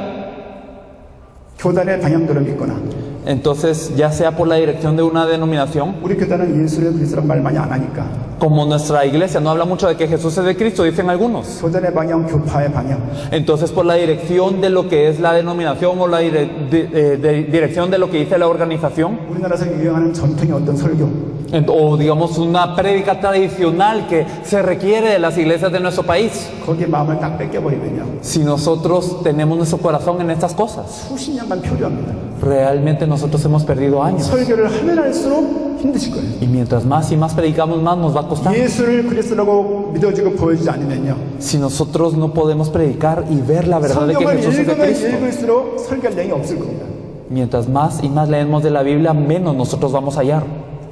교단의 방향대로 믿거나, Entonces, ya sea por la dirección de una denominación, 우리 교단은 예수를 그리스도라고 말 많이 안 하니까 como nuestra iglesia no habla mucho de que Jesús es de Cristo, dicen algunos. 교단의 방향, 교파의 방향, Entonces, por la dirección de lo que es la denominación o la dirección de lo que dice la organización, 우리나라에서 유행하는 전통의 어떤 설교, o digamos una prédica tradicional que se requiere de las iglesias de nuestro país, 거기에 마음을 딱 뺏겨버리면요, si nosotros tenemos nuestro corazón en estas cosas, 수십 년간 표류합니다. realmente nosotros hemos perdido años. 설교를 하면 할수록 힘드실 거예요. Y mientras más y más predicamos, más nos va a costar. 예수를 그리스도라고 믿어지고 보여주지 않으면요, Si nosotros no podemos predicar y ver la verdad de que 성경을 Jesús es de 읽으면 Cristo, 읽을수록 설교할 내용이 없을 겁니다. mientras más y más leemos de la Biblia, menos nosotros vamos a hallar.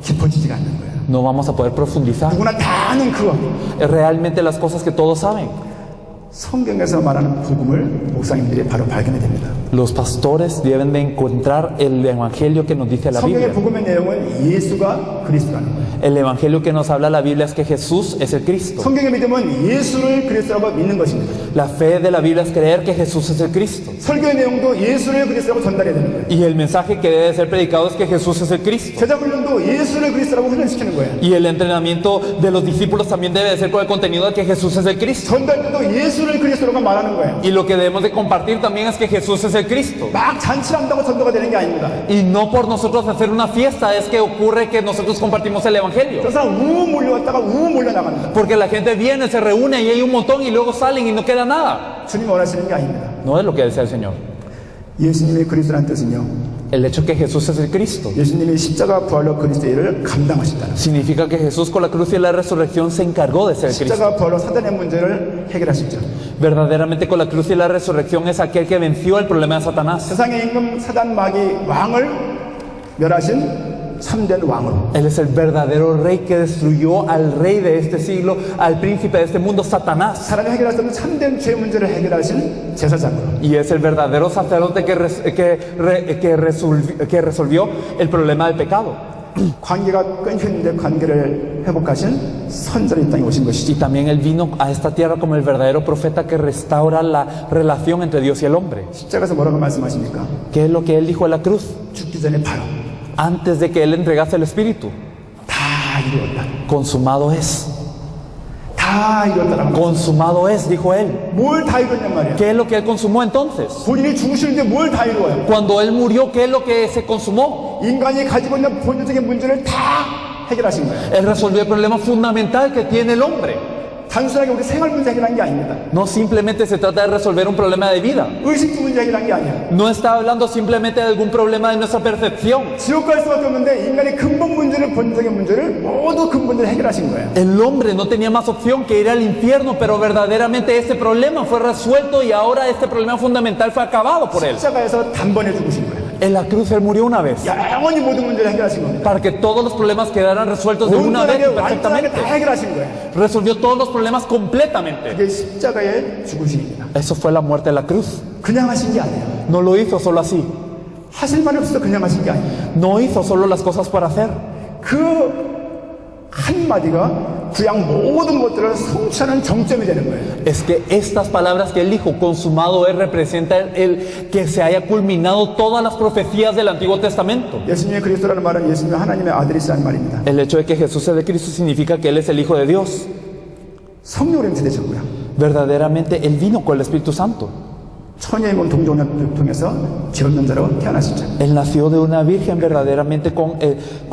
깊어지지가 않는 거예요. No vamos a poder profundizar. 누구나 다 아는 그거. Realmente las cosas que todos saben. 성경에서 말하는 복음을 목사님들이 바로 발견해야 됩니다. Los pastores deben de encontrar el evangelio que nos dice la 성경의 Biblia. 복음의 내용은 예수가 그리스도라는 거예요. El evangelio que nos habla la Biblia es que Jesús es el Cristo. 성경의 믿음은 예수를 그리스도라고 믿는 것입니다. La fe de la Biblia es creer que Jesús es el Cristo. 설교의 내용도 예수를 그리스도라고 전달해야 되는 거예요. Y el mensaje que debe ser predicado es que Jesús es el Cristo. 제자 훈련도 예수를 그리스도라고 훈련시키는 거예요. Y el entrenamiento de los discípulos también debe de ser con el contenido de que Jesús es el Cristo. 전달도 예수를 그리스도라고 말하는 거예요. Y lo que debemos de compartir también es que Jesús es el Cristo. 막 잔치를 한다고 전도가 되는 게 아닙니다. Y no por nosotros hacer una fiesta es que ocurre que nosotros compartimos el evangelio. 저 사람 우 몰려왔다가 우 몰려나갑니다. Porque la gente viene, se reúne y hay un montón y luego salen y no queda nada. 주님 원하시는 게 아닙니다. No es lo que desea el Señor. 예수님의 그리스도라는 뜻은요, El hecho que Jesús es el Cristo 예수님이 십자가 부활로 그리스도의 일을 감당하셨다는 거예요. significa que Jesús con la cruz y la resurrección se encargó de ser Cristo. 십자가 부활로 사단의 문제를 해결하셨죠. Verdaderamente con la cruz y la resurrección es aquel que venció el problema de Satanás. 세상의 임금 사단 마귀 왕을 멸하신 참된 왕으로 Él es el verdadero rey que destruyó al rey de este siglo, al príncipe de este mundo, Satanás. 사람이 해결할 수 없는 참된 죄 문제를 해결하신 제사장으로 Y es el verdadero sacerdote que resolvió el problema del pecado. 관계가 끊겼는데 관계를 회복하신 선자로 이 땅에 오신 Y 것이지. también Él vino a esta tierra como el verdadero profeta que restaura la relación entre Dios y el hombre. 십자가에서 뭐라고 말씀하십니까? ¿Qué es lo que Él dijo en la cruz? 죽기 전에 바로 Antes de que Él entregase el Espíritu. 다 이루었다. Consumado es. 다 이루었다라는 거. Consumado es, dijo Él. 뭘 다 이뤘냔 말이야. ¿Qué es lo que Él consumó entonces? 본인이 죽으시는데 뭘 다 이루어요? Cuando Él murió, ¿qué es lo que se consumó? 인간이 가지고 있는 본질적인 문제를 다 해결하신 거예요. Él resolvió el problema fundamental que tiene el hombre. 단순하게 우리 생활 문제 해결한 게 아닙니다. No simplemente se trata de resolver un problema de vida. 의식주 문제 해결한 게 아니야. No está hablando simplemente de algún problema de nuestra percepción. 지옥 갈 수밖에 없는데 인간의 근본 문제를 본질적인 문제를 모두 근본을 해결하신 거예요. El hombre no tenía más opción que ir al infierno, pero verdaderamente este problema fue resuelto y ahora este problema fundamental fue acabado por Él. 십자가에서 단번에 죽으신 거예요. En la cruz Él murió una vez, 영원히 모든 문제를 해결하신 겁니다. para que todos los problemas quedaran resueltos de una vez 온전하게 y 완전하게 perfectamente. 다 해결하신 거예요. Resolvió todos los problemas completamente. 이게 십자가의 죽으심입니다. Eso fue la muerte de la cruz. 그냥 하신 게 아니에요. No lo hizo solo así. 하실 말이 없어서 그냥 하신 게 아니에요. No hizo solo las cosas por hacer. 그 한마디가 구약 모든 것들을 성취하는 정점이 되는 거예요. Es que estas palabras que Él dijo, consumado es, representan el que se haya culminado todas las profecías del Antiguo Testamento. 예수님의 그리스도라는 말은 예수님이 하나님의 아들이시라는 말입니다. El hecho de que Jesús es de Cristo significa que Él es el Hijo de Dios. 성령으로 임재되셨고요. Verdaderamente Él vino con el Espíritu Santo. 처녀의 몸 동정을 통해서 죄 없는 자로 태어나셨죠. Él nació de una virgen verdaderamente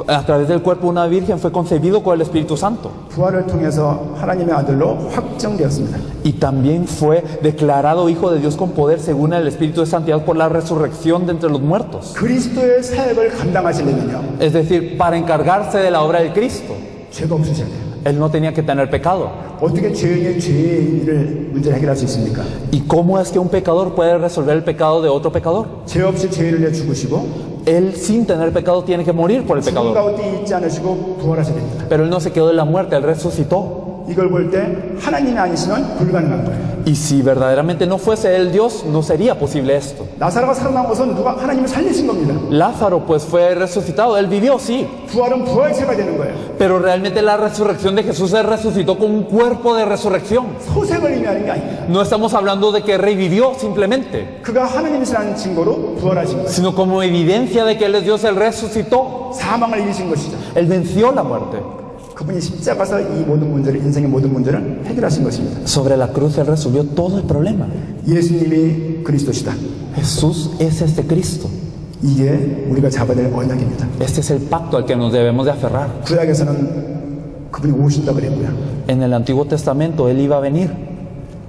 a través del cuerpo de una virgen fue concebido con el Espíritu Santo. 부활을 통해서 하나님의 아들로 확정되었습니다. Y también fue declarado Hijo de Dios con poder según el Espíritu de Santidad por la resurrección de entre los muertos. 그리스도의 사역을 감당하시려면요, Es decir, para encargarse de la obra de Cristo, 죄가 없으셔야 돼요. Él no tenía que tener pecado. 어떻게 죄인의 문제를 해결할 수 있습니까? ¿Y cómo es que un pecador puede resolver el pecado de otro pecador? 죄 없이 죄인을 위해 죽으시고 Él sin tener pecado tiene que morir por el 죽음 pecador. 가운데 있지 않으시고 부활하셔야 됩니다. Pero Él no se quedó en la muerte, Él resucitó. 이걸 볼 때 하나님이 아니시면 불가능한 거예요. Y si verdaderamente no fuese Él Dios, no sería posible esto. 나사로가 살아난 것은 누가 하나님이 살리신 겁니다. Lázaro pues fue resucitado, Él vivió, sí. 부활은 부활체가 되는 거예요. Pero realmente la resurrección de Jesús se resucitó con un cuerpo de resurrección. 소생을 의미하는 게 아닙니다. No estamos hablando de que revivió simplemente, 그가 하나님이시라는 증거로 부활하신 거예요. sino como evidencia de que Él es Dios, Él resucitó. 사망을 이기신 것이죠. Él venció la muerte. 그분이 십자가에서 이 모든 문제를, 인생의 모든 문제를 해결하신 것입니다. Sobre la cruz Él resolvió todo el problema. 예수님이 그리스도시다. Jesús es este Cristo. 이게 우리가 잡아야 될 언약입니다. Este es el pacto al que nos debemos de aferrar. 구약에서는 그분이 오신다고 그랬고요. En el Antiguo Testamento Él iba a venir.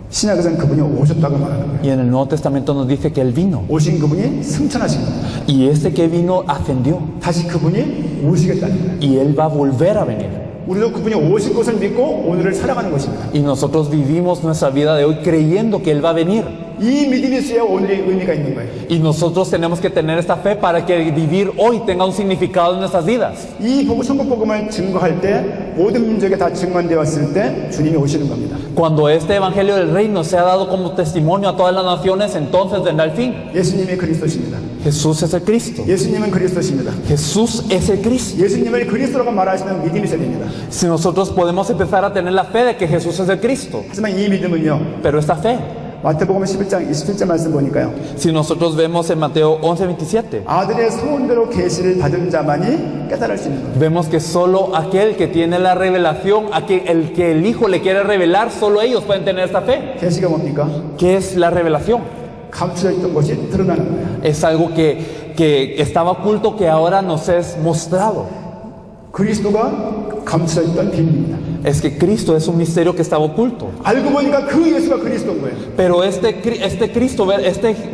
신약에서는 그분이 오셨다고 말하는 거예요. Y en el Nuevo Testamento nos dice que Él vino. 오신 그분이 승천하신 겁니다. Y este que vino ascendió. 다시 그분이 오시겠다는 거예요. Y Él va a volver a venir. 우리도 그분이 오실 것을 믿고 오늘을 살아가는 것입니다. Y nosotros vivimos nuestra vida de hoy creyendo que Él va a venir. 이 믿음이 있어야 오늘의 의미가 있는 거예요. Y nosotros tenemos que tener esta fe para que vivir hoy tenga un significado en nuestras vidas. 이 천국 복음을 증거할 때 모든 민족에 다 증언되었을 때 주님이 오시는 겁니다. Cuando este evangelio del reino sea dado como testimonio a todas las naciones, entonces vendrá el fin. 예수님이 그리스도십니다. Jesús es el Cristo. 예수님은 그리스도십니다. Jesús es el Cristo. 예수님을 그리스도라고 말하시는 믿음이 있어야 됩니다. Si nosotros podemos empezar a tener la fe de que Jesús es el Cristo, 하지만 이 믿음은요, pero esta fe, 마태복음 11장 27절 말씀 보니까요, si nosotros vemos en Mateo 11:27, 아들의 소원대로 계시를 받은 자만이 깨달을 수 있는 겁니다. vemos que solo aquel que tiene la revelación, el que el Hijo le quiere revelar, solo ellos pueden tener esta fe. 계시가 뭡니까? ¿Qué es la revelación? 감추어 있던 것이 드러나는 거예요. Es algo que estaba oculto que ahora nos es mostrado. 그리스도가 감추어 있던 비밀입니다. Es que Cristo es un misterio que estaba oculto. 알고 보니까 그 예수가 그리스도인 거예요. Pero este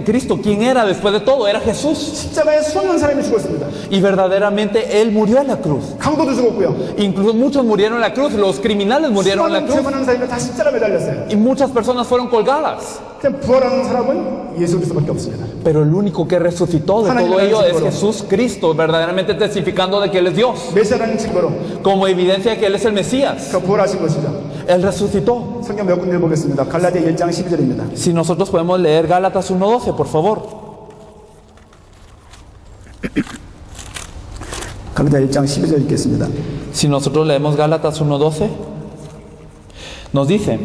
Cristo, ¿quién era después de todo? Era Jesús. 십자가에 수없는 사람이 죽었습니다. Y verdaderamente Él murió en la cruz. 강도도 죽었고요. Incluso muchos murieron en la cruz, los criminales murieron en la 수많은 cruz. 죄많은 사람이 다 십자가에 매달렸어요. Y muchas personas fueron colgadas. 그냥 부활하는 사람은 예수 그리스도밖에 없습니다. Pero el único que resucitó de todo ello es Jesús Cristo, verdaderamente testificando de que Él es Dios. 메시아라는 증거로 Como evidencia de que Él es el Mesías. 그 부활하신 것이죠. Él resucitó. 성경 몇 군데 보겠습니다. 갈라디아 1장 12절입니다. Si nosotros podemos leer Gálatas 1:12, por favor. 갈라디아 1장 12절 읽겠습니다. Si nosotros leemos Gálatas 1:12, nos dice: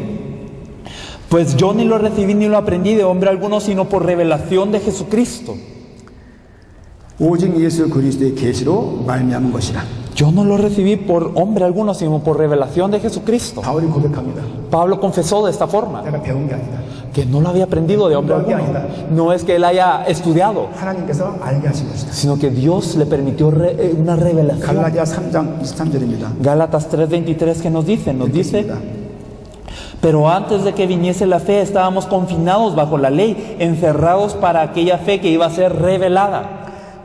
Pues yo ni lo recibí ni lo aprendí de hombre alguno, sino por revelación de Jesucristo. 오직 예수 그리스도의 계시로 말미암은 것이라. Yo no lo recibí por hombre alguno, sino por revelación de Jesucristo. 바울이 고백합니다. Pablo confesó de esta forma, 내가 배운 게 아니다. que no lo había aprendido de hombre alguno. No es que él haya estudiado, 하나님께서 알게 하신 것이다. sino que Dios le permitió una revelación. 갈라디아 3장 23절입니다. Gálatas 3:23 que nos dice, pero antes de que viniese la fe estábamos confinados bajo la ley, encerrados para aquella fe que iba a ser revelada.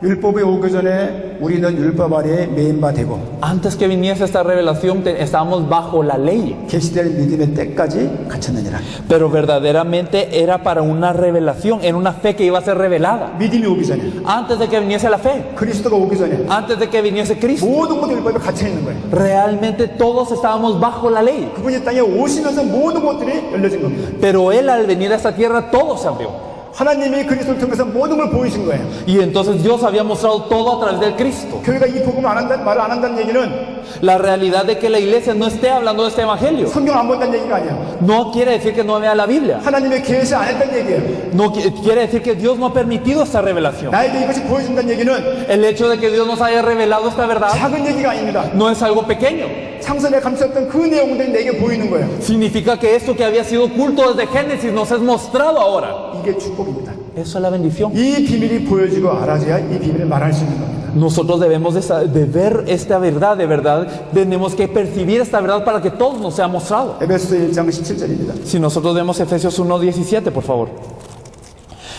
율법이 오기 전에 우리는 율법 아래에 매인 바 되고 Antes que viniese esta revelación estábamos bajo la ley, 계시될 믿음의 때까지 갇혔느니라. pero verdaderamente era para una revelación, era una fe que iba a ser revelada. 믿음이 오기 전에 Antes de que viniese la fe, 그리스도가 오기 전에 antes de que viniese Cristo, 모든 것들이 율법에 갇혀 있는 거예요. realmente todos estábamos bajo la ley. 그분이 땅에 오시면서 모든 것들이 열려진 겁니다. Pero Él al venir a esta tierra todo se abrió. 하나님이 그리스도를 통해서 모든 걸 보이신 거예요. Y entonces Dios había mostrado todo a través del Cristo. 교회가 이 복음을 말을 안 한다는 얘기는 La realidad de que la iglesia no esté hablando de este evangelio 성경 안 본다는 얘기가 아니에요. no quiere decir que no vea la Biblia. 하나님의 계시 안 했다는 얘기예요. No quiere decir que Dios no ha permitido esta revelación. 나에게 이것이 보여준다는 얘기는 El hecho de que Dios nos haya revelado esta verdad 작은 얘기가 아닙니다. no es algo pequeño. 창세에 감췄던 그 내용들이 내게 보이는 거예요. Significa que esto que había sido oculto desde Génesis nos es mostrado ahora. 이게 축복 축복입니다. Eso es la bendición. 이 비밀이 보여지고 알아져야 이 비밀을 말할 수 있는 겁니다. Nosotros debemos de ver esta verdad, de verdad, tenemos que percibir esta verdad para que todo nos sea mostrado. 에베소서 1장 17절입니다. Si nosotros vemos Efesios 1:17, por favor.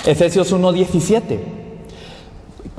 Efesios 1:17.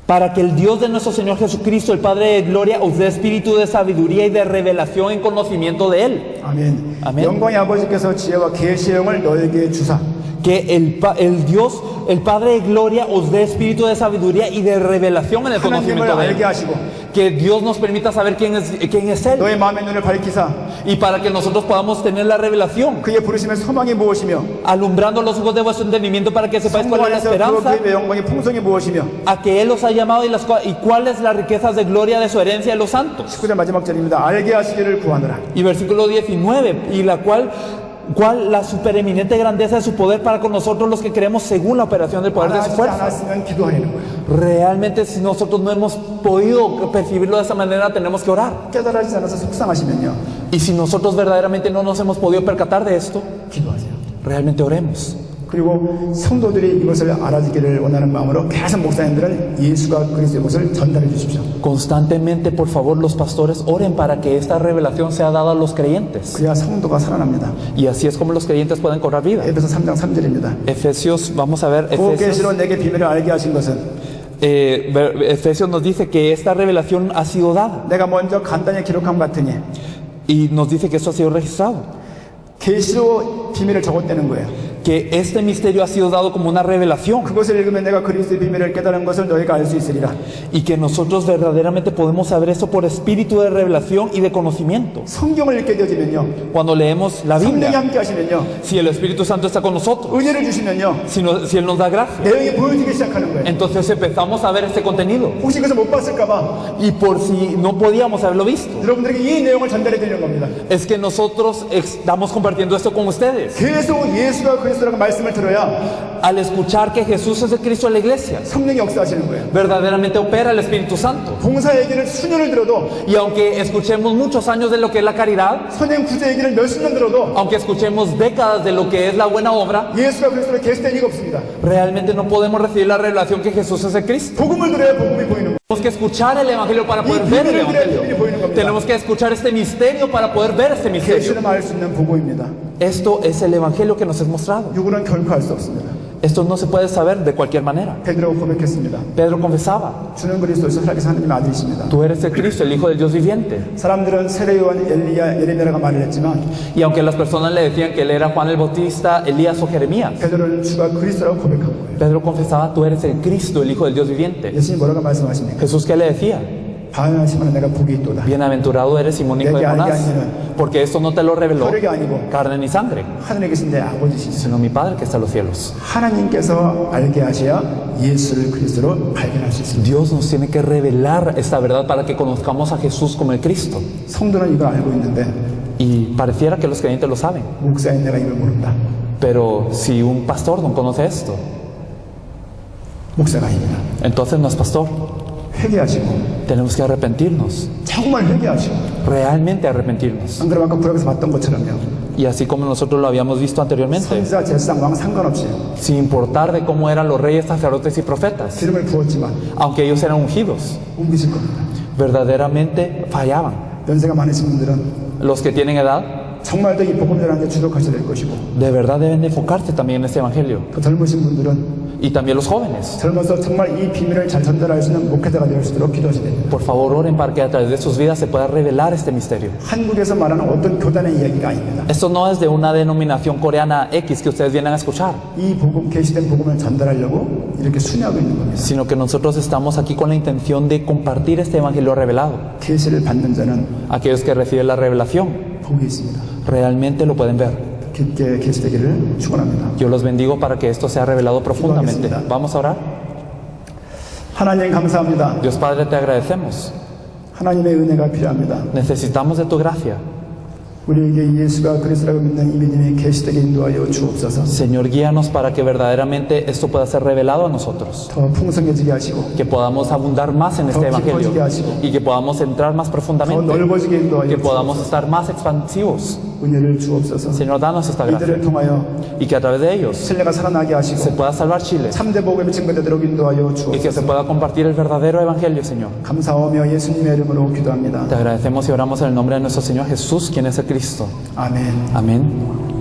Para que el Dios de nuestro Señor Jesucristo, el Padre de gloria, os dé espíritu de sabiduría y de revelación en conocimiento de Él. 아멘. 아멘. 영광의 아버지께서 지혜와 계시의 영을 너에게 주사 Que el Dios, el Padre de gloria, os dé espíritu de sabiduría y de revelación en el 하나님을 conocimiento de 알게 Él. 하시고 Que Dios nos permita saber quién es Él. 너의 마음의 눈을 밝히사 Y para que nosotros podamos tener la revelación, 그의 부르심의 소망이 무엇이며 alumbrando los ojos de vuestro entendimiento para que sepáis 성부 cuál es la 안에서 그 esperanza 그의 영광의 풍성이 무엇이며 a que Él os ha llamado y cuáles las riquezas de gloria de su herencia de los santos. 19절 마지막 절입니다. 알게 하시기를 구하노라. Y versículo 19, y la cual la supereminente grandeza de su poder para con nosotros los que creemos según la operación del poder de su 알아지지 fuerza. 않았으면 기도하는 거예요. Realmente si nosotros no hemos podido percibirlo de esa manera, tenemos que orar. 깨달아지지 않아서 속상하시면요. Y si nosotros verdaderamente no nos hemos podido percatar de esto, 기도하세요. realmente oremos. 그리고 성도들이 이것을 알아지기를 원하는 마음으로 계속 목사님들은 예수가 그리스도의 것을 전달해 주십시오. Constantemente, por favor, los pastores oren para que esta revelación sea dada a los creyentes. 그래야 성도가 살아납니다. Y así es como los creyentes pueden cobrar vida. 에베소 3장 3절입니다. Efesios, vamos a ver, 그 계시로 내게 비밀을 알게 하신 것은 Efesios nos dice que esta revelación ha sido dada. 내가 먼저 간단히 기록한 것 같으니 Y nos dice que esto ha sido registrado. 계시로 비밀을 적었다는 거예요. Que este misterio ha sido dado como una revelación. 그것을 읽으면 내가 그리스도의 비밀을 깨달은 것을 너희가 알 수 있으리라. Y que nosotros verdaderamente podemos saber esto por espíritu de revelación y de conocimiento. 성경을 읽게 되어지면요. Cuando leemos la 성령이 Biblia, 함께 하시면요. si el Espíritu Santo está con nosotros, 은혜를 주시면요. si Él nos da gracia, 내용이 보여지기 시작하는 거예요. entonces empezamos a ver este contenido. 혹시 그것을 못 봤을까봐 Y por si no podíamos haberlo visto, 여러분들에게 이 내용을 전달해 드리는 겁니다. es que nosotros estamos compartiendo esto con ustedes. 계속 예수가 그리스도라고 말씀을 들어야 Al escuchar que Jesús es el Cristo de la iglesia, 성령이 역사하시는 거예요. verdaderamente opera el Espíritu Santo. 봉사 얘기를 수년을 들어도 Y aunque escuchemos muchos años de lo que es la caridad, 선행 구제 얘기를 몇십 년 들어도 aunque escuchemos décadas de lo que es la buena obra, 예수가 그리스도로 계시된 이유가 없습니다. realmente no podemos recibir la revelación que Jesús es el Cristo. 복음을 들어야 복음이 보이는 거예요. Tenemos que escuchar el Evangelio para poder ver el Evangelio. Tenemos que escuchar este misterio para poder ver este misterio. 계시를 알 수 있는 복음입니다. Esto es el Evangelio que nos es mostrado. 요거는 결코 알 수 없습니다. Esto no se puede saber de cualquier manera. 베드로가 고백했습니다. Pedro confesaba, 주는 그리스도에서 살아계신 하나님의 아들이십니다. tú eres el Cristo, el Hijo del Dios viviente. 사람들은 세례요한 엘리야 예레미야라고 말을 했지만 Y aunque las personas le decían que él era Juan el Bautista, Elías o Jeremías, 베드로는 주가 그리스도라고 고백한 거예요. Pedro confesaba, tú eres el Cristo, el Hijo del Dios viviente. 예수님 뭐라고 말씀하십니까? Jesús, ¿qué le decía? 바요나 시몬아 내가 복이 있도다. Bienaventurado eres Simón, hijo de Jonás, porque esto no te lo reveló carne ni sangre, 하늘에 계신 내 아버지시죠. sino mi Padre que está en los cielos. 하나님께서 알게 하셔야 예수를 그리스도로 발견할 수 있습니다. Dios nos tiene que revelar esta verdad para que conozcamos a Jesús como el Cristo. 성도는 이걸 알고 있는데 Y pareciera que los creyentes lo saben, 목사인 내가 이걸 모른다. pero si un pastor no conoce esto, 목사가 아닙니다. entonces no es pastor. 회개하시고 Tenemos que arrepentirnos, 정말 회개하시고 realmente arrepentirnos. 안 그러면 아까 구약에서 봤던 것처럼요. Y así como nosotros lo habíamos visto anteriormente, 선지자, 제사장, 왕 상관없이 sin importar de cómo eran los reyes, sacerdotes y profetas, 기름을 부었지만 aunque ellos eran ungidos, 옮기실 겁니다. verdaderamente fallaban. 연세가 많으신 분들은 Los que tienen edad, 정말 더 이 복음 전하는데 주력하셔야 될 것이고 de verdad deben de enfocarse también en este evangelio. 더 젊으신 분들은 Y también los jóvenes. 젊어서 정말 이 비밀을 잘 전달할 수 있는 목회자가 될 수 있도록 기도하셔야 됩니다. Por favor, oren para que a través de sus vidas se pueda revelar este misterio. 한국에서 말하는 어떤 교단의 이야기가 아닙니다. Esto no es de una denominación coreana X que ustedes vienen a escuchar, 이 복음, 계시된 복음을 전달하려고 이렇게 순회하고 있는 겁니다. sino que nosotros estamos aquí con la intención de compartir este evangelio revelado. 계시를 받는 자는 Aquellos que reciben la revelación 복이 있습니다. realmente lo pueden ver. 깊게 계시되기를 축원합니다. Yo los bendigo para que esto sea revelado profundamente. Vamos a orar. 하나님 감사합니다. Dios Padre, te agradecemos. 하나님의 은혜가 필요합니다. Necesitamos de tu gracia. 우리에게 예수가 그리스도라고 믿는 이 믿음이 계시되게 인도하여 주옵소서. Señor, guíanos para que verdaderamente esto pueda ser revelado a nosotros. 더 풍성해지게 하시고 Que podamos abundar más en este evangelio y que podamos entrar más 더 profundamente. 넓어지게 인도하여 Que podamos 주옵소서. estar más expansivos. 은혜를 주옵소서. Señor, danos esta gracia. 이들을 통하여 Y que a través de ellos 신뢰가 살아나게 se 하시고 pueda salvar Chile. 참된 복음의 증거되도록 인도하여 Y que se 주옵소서. pueda compartir el verdadero evangelio, Señor. 감사하며 예수님의 이름으로 기도합니다. Te agradecemos y oramos en el nombre de nuestro Señor Jesús, quien es el Cristo. 아멘. Amén.